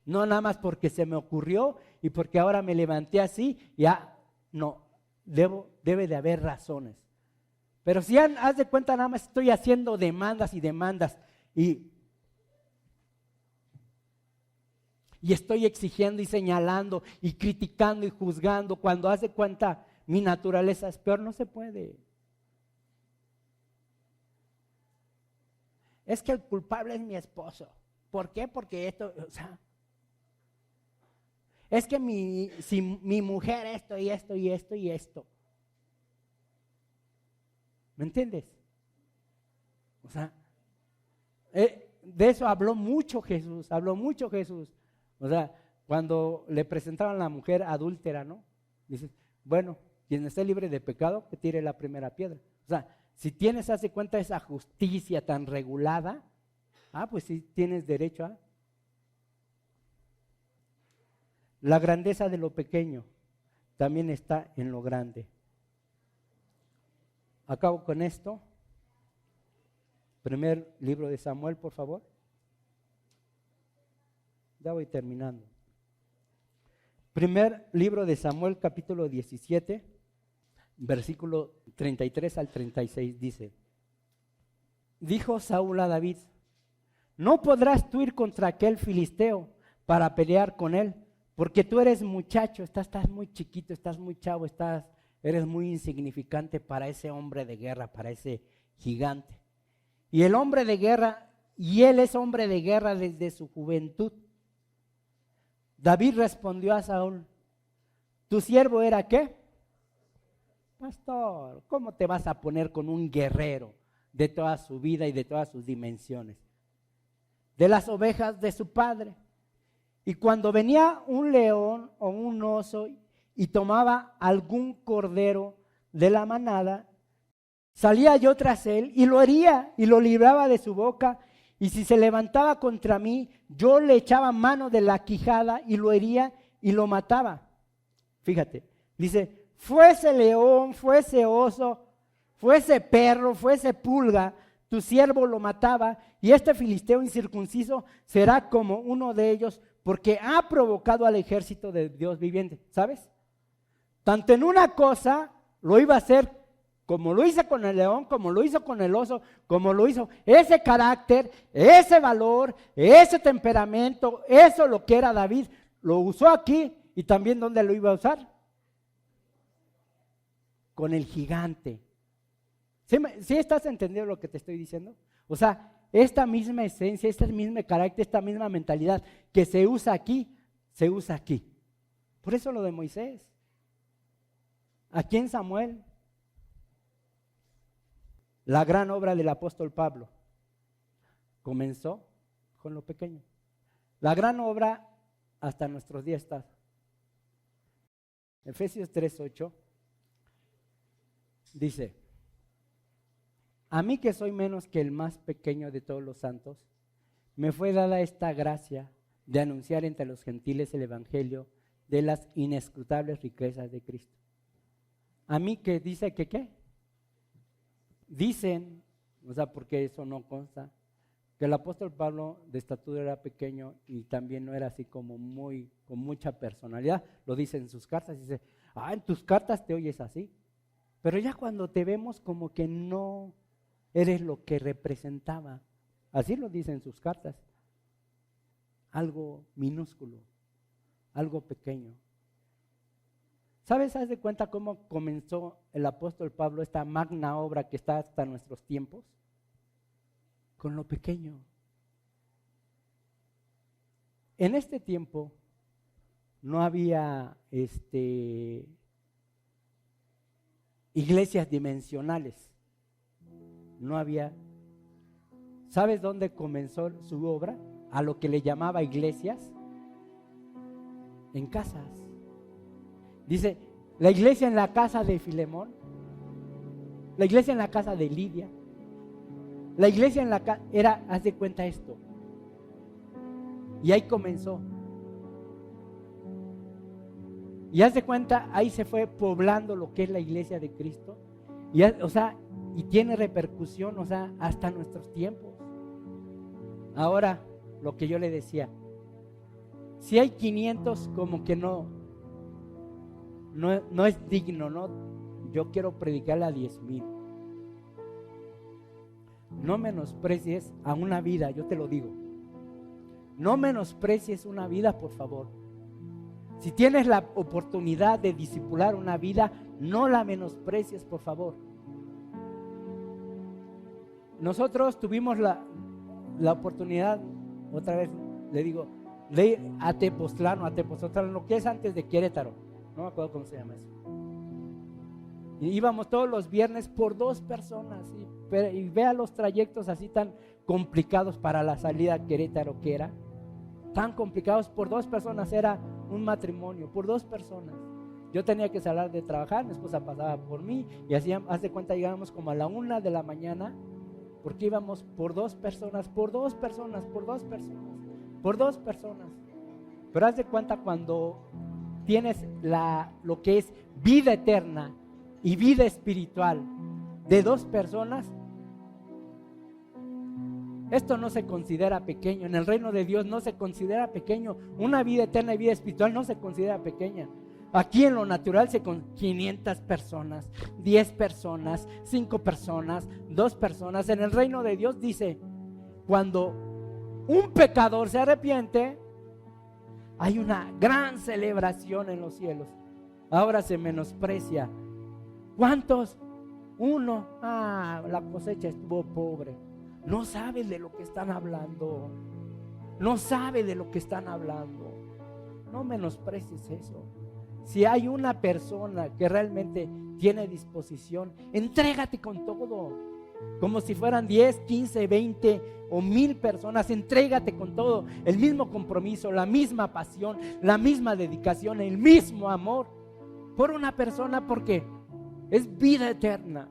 Speaker 1: No nada más porque se me ocurrió y porque ahora me levanté así, ya, no, debe de haber razones. Pero si haz de cuenta nada más estoy haciendo demandas y demandas y estoy exigiendo y señalando y criticando y juzgando, cuando haz de cuenta mi naturaleza es peor, no se puede. Es que el culpable es mi esposo. ¿Por qué? Porque esto, o sea, es que si mi mujer esto y esto y esto y esto. ¿Me entiendes? O sea, de eso habló mucho Jesús. O sea, cuando le presentaban a la mujer adúltera, ¿no? Dice, bueno, quien esté libre de pecado, que tire la primera piedra. O sea, si tienes, hace cuenta, esa justicia tan regulada, pues sí tienes derecho a. La grandeza de lo pequeño también está en lo grande. acabo con esto. Primer libro de Samuel, por favor. Ya voy terminando. Primer libro de Samuel, capítulo 17, versículo 33 al 36, dice: dijo Saúl a David: no podrás tú ir contra aquel filisteo para pelear con él, porque tú eres muchacho, estás muy chiquito, estás muy chavo, eres muy insignificante para ese hombre de guerra, para ese gigante. Y el hombre de guerra, y él es hombre de guerra desde su juventud. David respondió a Saúl: ¿tu siervo era qué? Pastor. ¿Cómo te vas a poner con un guerrero de toda su vida y de todas sus dimensiones? De las ovejas de su padre. Y cuando venía un león o un oso y tomaba algún cordero de la manada, salía yo tras él y lo hería y lo libraba de su boca. Y si se levantaba contra mí, yo le echaba mano de la quijada y lo hería y lo mataba. Fíjate, dice: fuese león, fuese oso, fuese perro, fuese pulga, tu siervo lo mataba, y este filisteo incircunciso será como uno de ellos, porque ha provocado al ejército de Dios viviente. ¿Sabes? Tanto en una cosa lo iba a hacer, como lo hizo con el león, como lo hizo con el oso, como lo hizo, ese carácter, ese valor, ese temperamento, eso lo que era David, lo usó aquí. Y también ¿dónde lo iba a usar? Con el gigante. ¿Sí estás entendiendo lo que te estoy diciendo? O sea, esta misma esencia, este mismo carácter, esta misma mentalidad que se usa aquí, se usa aquí. Por eso lo de Moisés. Aquí en Samuel, la gran obra del apóstol Pablo comenzó con lo pequeño. La gran obra hasta nuestros días está. Efesios 3:8 dice: a mí, que soy menos que el más pequeño de todos los santos, me fue dada esta gracia de anunciar entre los gentiles el evangelio de las inescrutables riquezas de Cristo. A mí, que dice que ¿qué? Dicen, o sea, porque eso no consta, que el apóstol Pablo de estatura era pequeño y también no era así como con mucha personalidad. Lo dice en sus cartas, dice: en tus cartas te oyes así, pero ya cuando te vemos como que no eres lo que representaba. Así lo dice en sus cartas. Algo minúsculo, algo pequeño. ¿Sabes? ¿Haz de cuenta cómo comenzó el apóstol Pablo esta magna obra que está hasta nuestros tiempos? Con lo pequeño. En este tiempo no había iglesias dimensionales. No había. ¿Sabes dónde comenzó su obra? A lo que le llamaba iglesias. En casas. Dice: la iglesia en la casa de Filemón, la iglesia en la casa de Lidia, la iglesia en la casa, haz de cuenta esto. Y ahí comenzó. Y haz de cuenta, ahí se fue poblando lo que es la iglesia de Cristo. Y tiene repercusión, hasta nuestros tiempos. Ahora, lo que yo le decía, si hay 500, como que no es digno, ¿no? Yo quiero predicarle a 10,000. No menosprecies a una vida, yo te lo digo. No menosprecies una vida, por favor. Si tienes la oportunidad de discipular una vida, no la menosprecies, por favor. Nosotros tuvimos la oportunidad, otra vez le digo, de ir a Tepoztlán, lo que es antes de Querétaro. No me acuerdo cómo se llama eso. Y íbamos todos los viernes por 2 personas. Y vea los trayectos así tan complicados para la salida a Querétaro que era. Tan complicados, por 2 personas era un matrimonio, por 2 personas. Yo tenía que salir de trabajar, mi esposa pasaba por mí y así, haz de cuenta, llegábamos como a la 1 de la mañana, porque íbamos por 2 personas. Pero haz de cuenta, cuando tienes lo que es vida eterna y vida espiritual, de 2 personas, esto no se considera pequeño. En el reino de Dios no se considera pequeño. Una vida eterna y vida espiritual no se considera pequeña. Aquí en lo natural se con 500 personas, 10 personas, 5 personas, 2 personas. En el reino de Dios dice, cuando un pecador se arrepiente, hay una gran celebración en los cielos. Ahora se menosprecia. ¿Cuántos? 1. La cosecha estuvo pobre. No sabes de lo que están hablando. No sabe de lo que están hablando. No menosprecies eso. Si hay una persona que realmente tiene disposición, entrégate con todo. Como si fueran 10, 15, 20 o 1000 personas, entrégate con todo. El mismo compromiso, la misma pasión, la misma dedicación, el mismo amor por una persona, porque es vida eterna,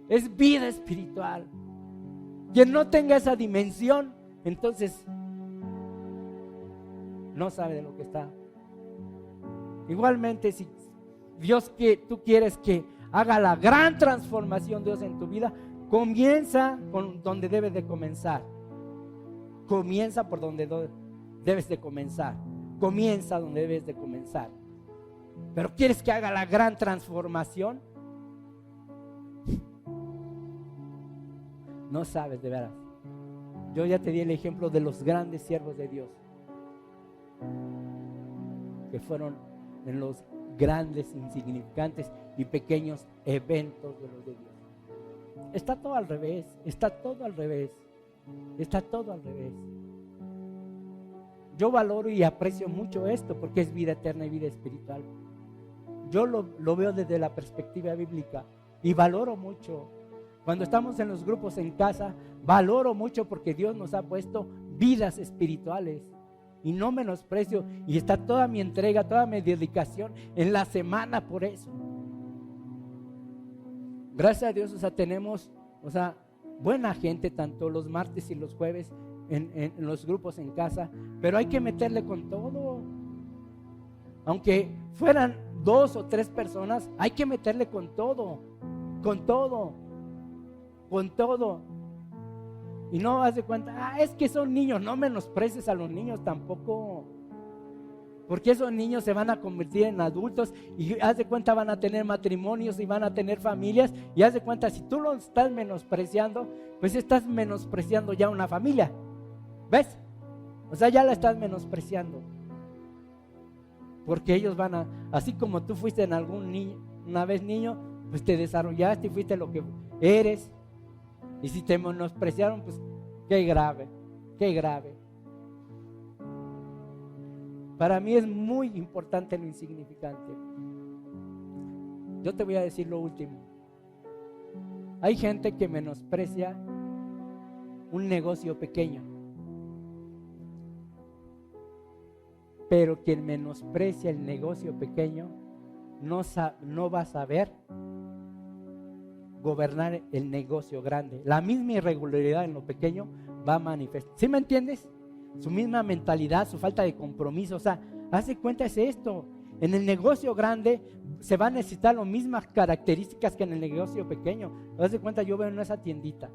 Speaker 1: es vida espiritual. Quien no tenga esa dimensión, entonces no sabe de lo que está. Igualmente, si Dios, que tú quieres que haga la gran transformación Dios en tu vida, comienza con donde debes de comenzar. Comienza por donde debes de comenzar. Comienza donde debes de comenzar. Pero ¿quieres que haga la gran transformación? No sabes, de veras. Yo ya te di el ejemplo de los grandes siervos de Dios, que fueron en los grandes, insignificantes y pequeños eventos de los de Dios. Está todo al revés, está todo al revés, está todo al revés. Yo valoro y aprecio mucho esto porque es vida eterna y vida espiritual. Yo lo veo desde la perspectiva bíblica y valoro mucho. Cuando estamos en los grupos en casa, valoro mucho porque Dios nos ha puesto vidas espirituales. Y no menosprecio, y está toda mi entrega, toda mi dedicación en la semana por eso. Gracias a Dios, tenemos, buena gente, tanto los martes y los jueves en los grupos en casa, pero hay que meterle con todo. Aunque fueran 2 o 3 personas, hay que meterle con todo, con todo, con todo. Y no haz de cuenta, es que son niños. No menosprecies a los niños tampoco, porque esos niños se van a convertir en adultos y haz de cuenta van a tener matrimonios y van a tener familias. Y haz de cuenta, si tú los estás menospreciando, pues estás menospreciando ya una familia. ¿Ves? Ya la estás menospreciando, porque ellos van a, así como tú fuiste en algún niño, una vez niño, pues te desarrollaste y fuiste lo que eres. Y si te menospreciaron, pues qué grave, qué grave. Para mí es muy importante lo insignificante. Yo te voy a decir lo último. Hay gente que menosprecia un negocio pequeño, pero quien menosprecia el negocio pequeño no va a saber gobernar el negocio grande. La misma irregularidad en lo pequeño va a manifestar. ¿Sí me entiendes? Su misma mentalidad, su falta de compromiso. Haz de cuenta, es esto. En el negocio grande se va a necesitar las mismas características que en el negocio pequeño. Haz de cuenta, yo veo en esa tiendita.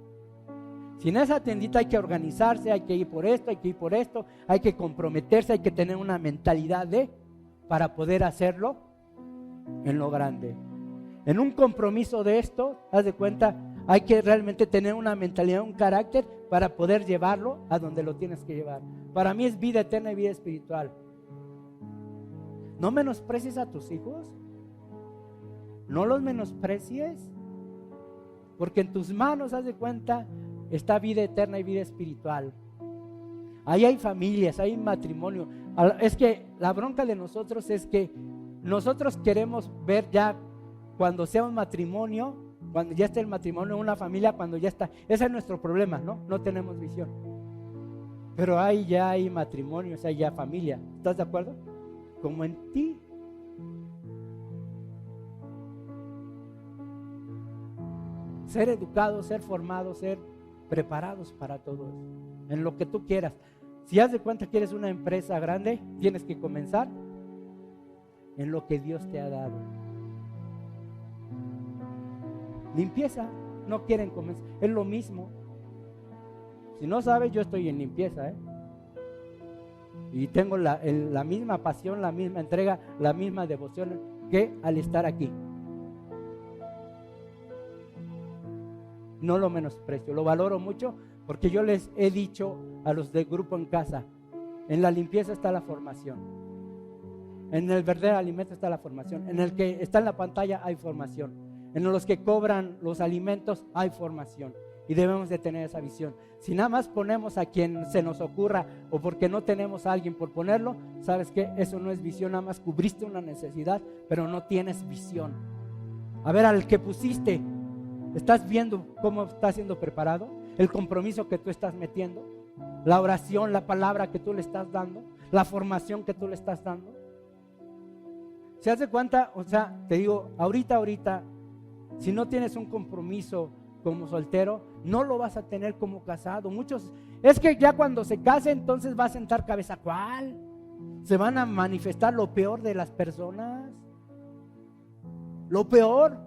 Speaker 1: Si en esa tiendita hay que organizarse, hay que ir por esto, hay que ir por esto, hay que comprometerse, hay que tener una mentalidad para poder hacerlo en lo grande. En un compromiso de esto, haz de cuenta, hay que realmente tener una mentalidad, un carácter para poder llevarlo a donde lo tienes que llevar. Para mí es vida eterna y vida espiritual. No menosprecies a tus hijos, no los menosprecies, porque en tus manos, haz de cuenta, está vida eterna y vida espiritual. Ahí hay familias, hay matrimonio. Es que la bronca de nosotros es que nosotros queremos ver ya cuando sea un matrimonio, cuando ya esté el matrimonio, una familia, cuando ya está. Ese es nuestro problema, ¿no? No tenemos visión. Pero ahí ya hay matrimonios, hay ya familia. ¿Estás de acuerdo? Como en ti. Ser educados, ser formados, ser preparados para todo eso, en lo que tú quieras. Si haz de cuenta que eres una empresa grande, tienes que comenzar en lo que Dios te ha dado. Limpieza, no quieren comenzar. Es lo mismo. Si no sabes, yo estoy en limpieza, y tengo la misma pasión, la misma entrega, la misma devoción que al estar aquí. No lo menosprecio, lo valoro mucho, porque yo les he dicho a los del grupo en casa, en la limpieza está la formación, en el verdadero alimento está la formación, en el que está en la pantalla hay formación, en los que cobran los alimentos hay formación, y debemos de tener esa visión. Si nada más ponemos a quien se nos ocurra, o porque no tenemos a alguien por ponerlo, ¿sabes qué? Eso no es visión, nada más cubriste una necesidad, pero no tienes visión. A ver, al que pusiste, ¿estás viendo cómo está siendo preparado? El compromiso que tú estás metiendo, la oración, la palabra que tú le estás dando, la formación que tú le estás dando. ¿Se hace cuenta? O sea, te digo, ahorita, si no tienes un compromiso como soltero, no lo vas a tener como casado. Muchos, es que ya cuando se case, entonces va a sentar cabeza. ¿Cuál? Se van a manifestar lo peor de las personas. Lo peor.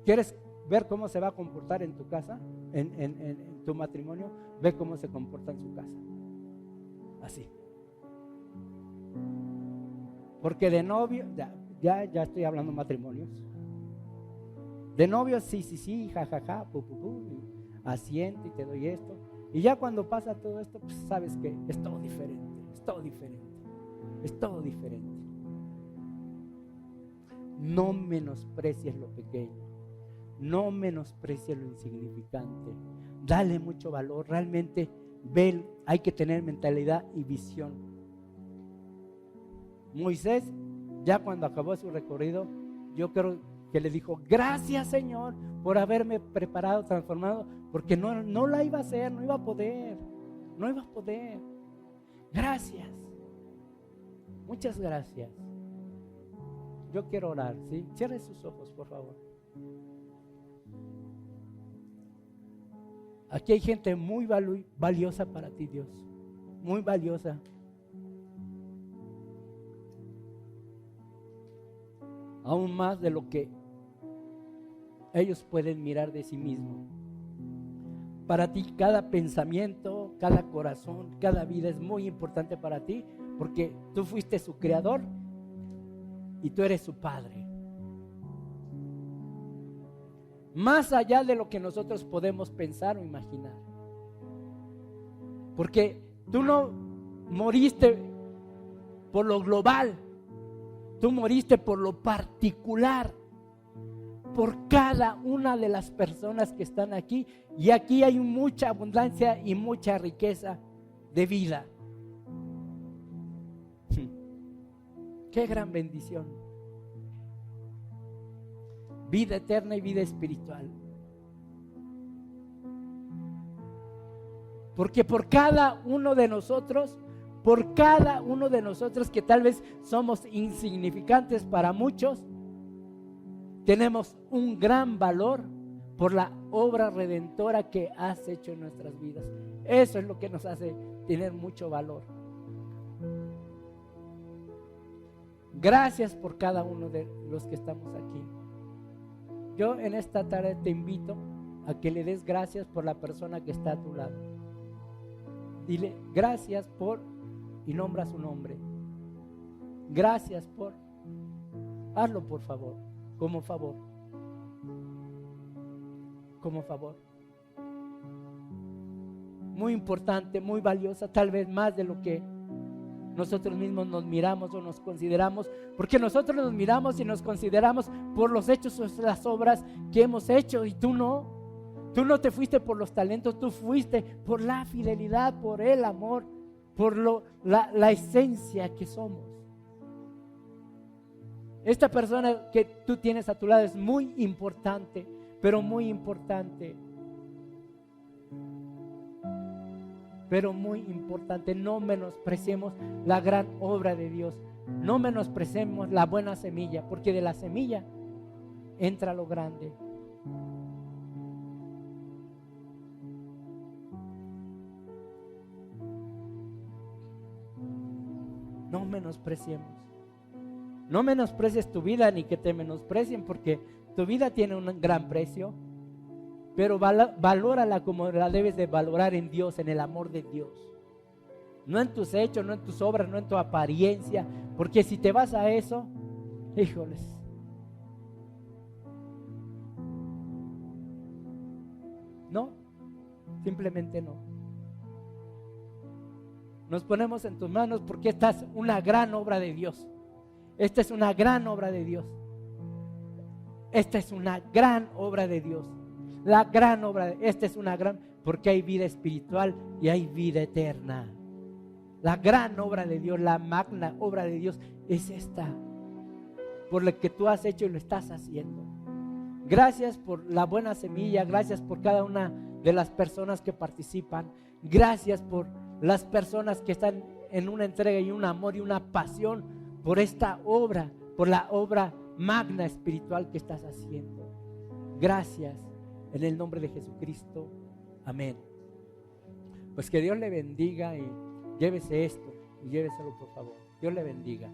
Speaker 1: ¿Quieres ver cómo se va a comportar en tu casa, en tu matrimonio? Ve cómo se comporta en su casa. Así. Porque de novio, ya estoy hablando de matrimonios. De novio, sí, jajaja, asiento y te doy esto. Y ya cuando pasa todo esto, pues sabes que es todo diferente, es todo diferente, es todo diferente. No menosprecies lo pequeño. No menosprecies lo insignificante. Dale mucho valor. Realmente hay que tener mentalidad y visión. Moisés, ya cuando acabó su recorrido, yo creo que le dijo: gracias, Señor, por haberme preparado, transformado, porque no la iba a hacer, no iba a poder. Gracias. Muchas gracias. Yo quiero orar, ¿sí? Cierre sus ojos, por favor. Aquí hay gente muy valiosa para ti, Dios. Muy valiosa. Aún más de lo que ellos pueden mirar de sí mismos. Para ti cada pensamiento, cada corazón, cada vida es muy importante para ti, porque tú fuiste su creador y tú eres su padre. Más allá de lo que nosotros podemos pensar o imaginar. Porque tú no moriste por lo global, tú moriste por lo particular, por cada una de las personas que están aquí. Y aquí hay mucha abundancia y mucha riqueza de vida. Qué gran bendición. Vida eterna y vida espiritual. Porque por cada uno de nosotros que tal vez somos insignificantes para muchos, tenemos un gran valor por la obra redentora que has hecho en nuestras vidas. Eso es lo que nos hace tener mucho valor. Gracias por cada uno de los que estamos aquí. Yo en esta tarde te invito a que le des gracias por la persona que está a tu lado. Dile gracias por, y nombra su nombre. Gracias por. Hazlo por favor, como favor. Como favor. Muy importante, muy valiosa, tal vez más de lo que nosotros mismos nos miramos o nos consideramos, porque nosotros nos miramos y nos consideramos por los hechos o las obras que hemos hecho, y tú no te fuiste por los talentos, tú fuiste por la fidelidad, por el amor, por la esencia que somos. Esta persona que tú tienes a tu lado es muy importante, pero muy importante. Pero muy importante, no menospreciemos la gran obra de Dios. No menospreciemos la buena semilla, porque de la semilla entra lo grande. No menospreciemos. No menosprecies tu vida ni que te menosprecien, porque tu vida tiene un gran precio, pero valórala como la debes de valorar en Dios, en el amor de Dios. No en tus hechos, no en tus obras, no en tu apariencia, porque si te vas a eso, híjoles, no, simplemente no. Nos ponemos en tus manos porque esta es una gran obra de Dios. Esta es una gran obra de Dios. Esta es una gran obra de Dios. La gran obra, esta es una gran, porque hay vida espiritual y hay vida eterna. La gran obra de Dios, la magna obra de Dios es esta, por lo que tú has hecho y lo estás haciendo. Gracias por la buena semilla, gracias por cada una de las personas que participan, gracias por las personas que están en una entrega y un amor y una pasión por esta obra, por la obra magna espiritual que estás haciendo. Gracias en el nombre de Jesucristo. Amén. Pues que Dios le bendiga y llévese esto y lléveselo por favor. Dios le bendiga.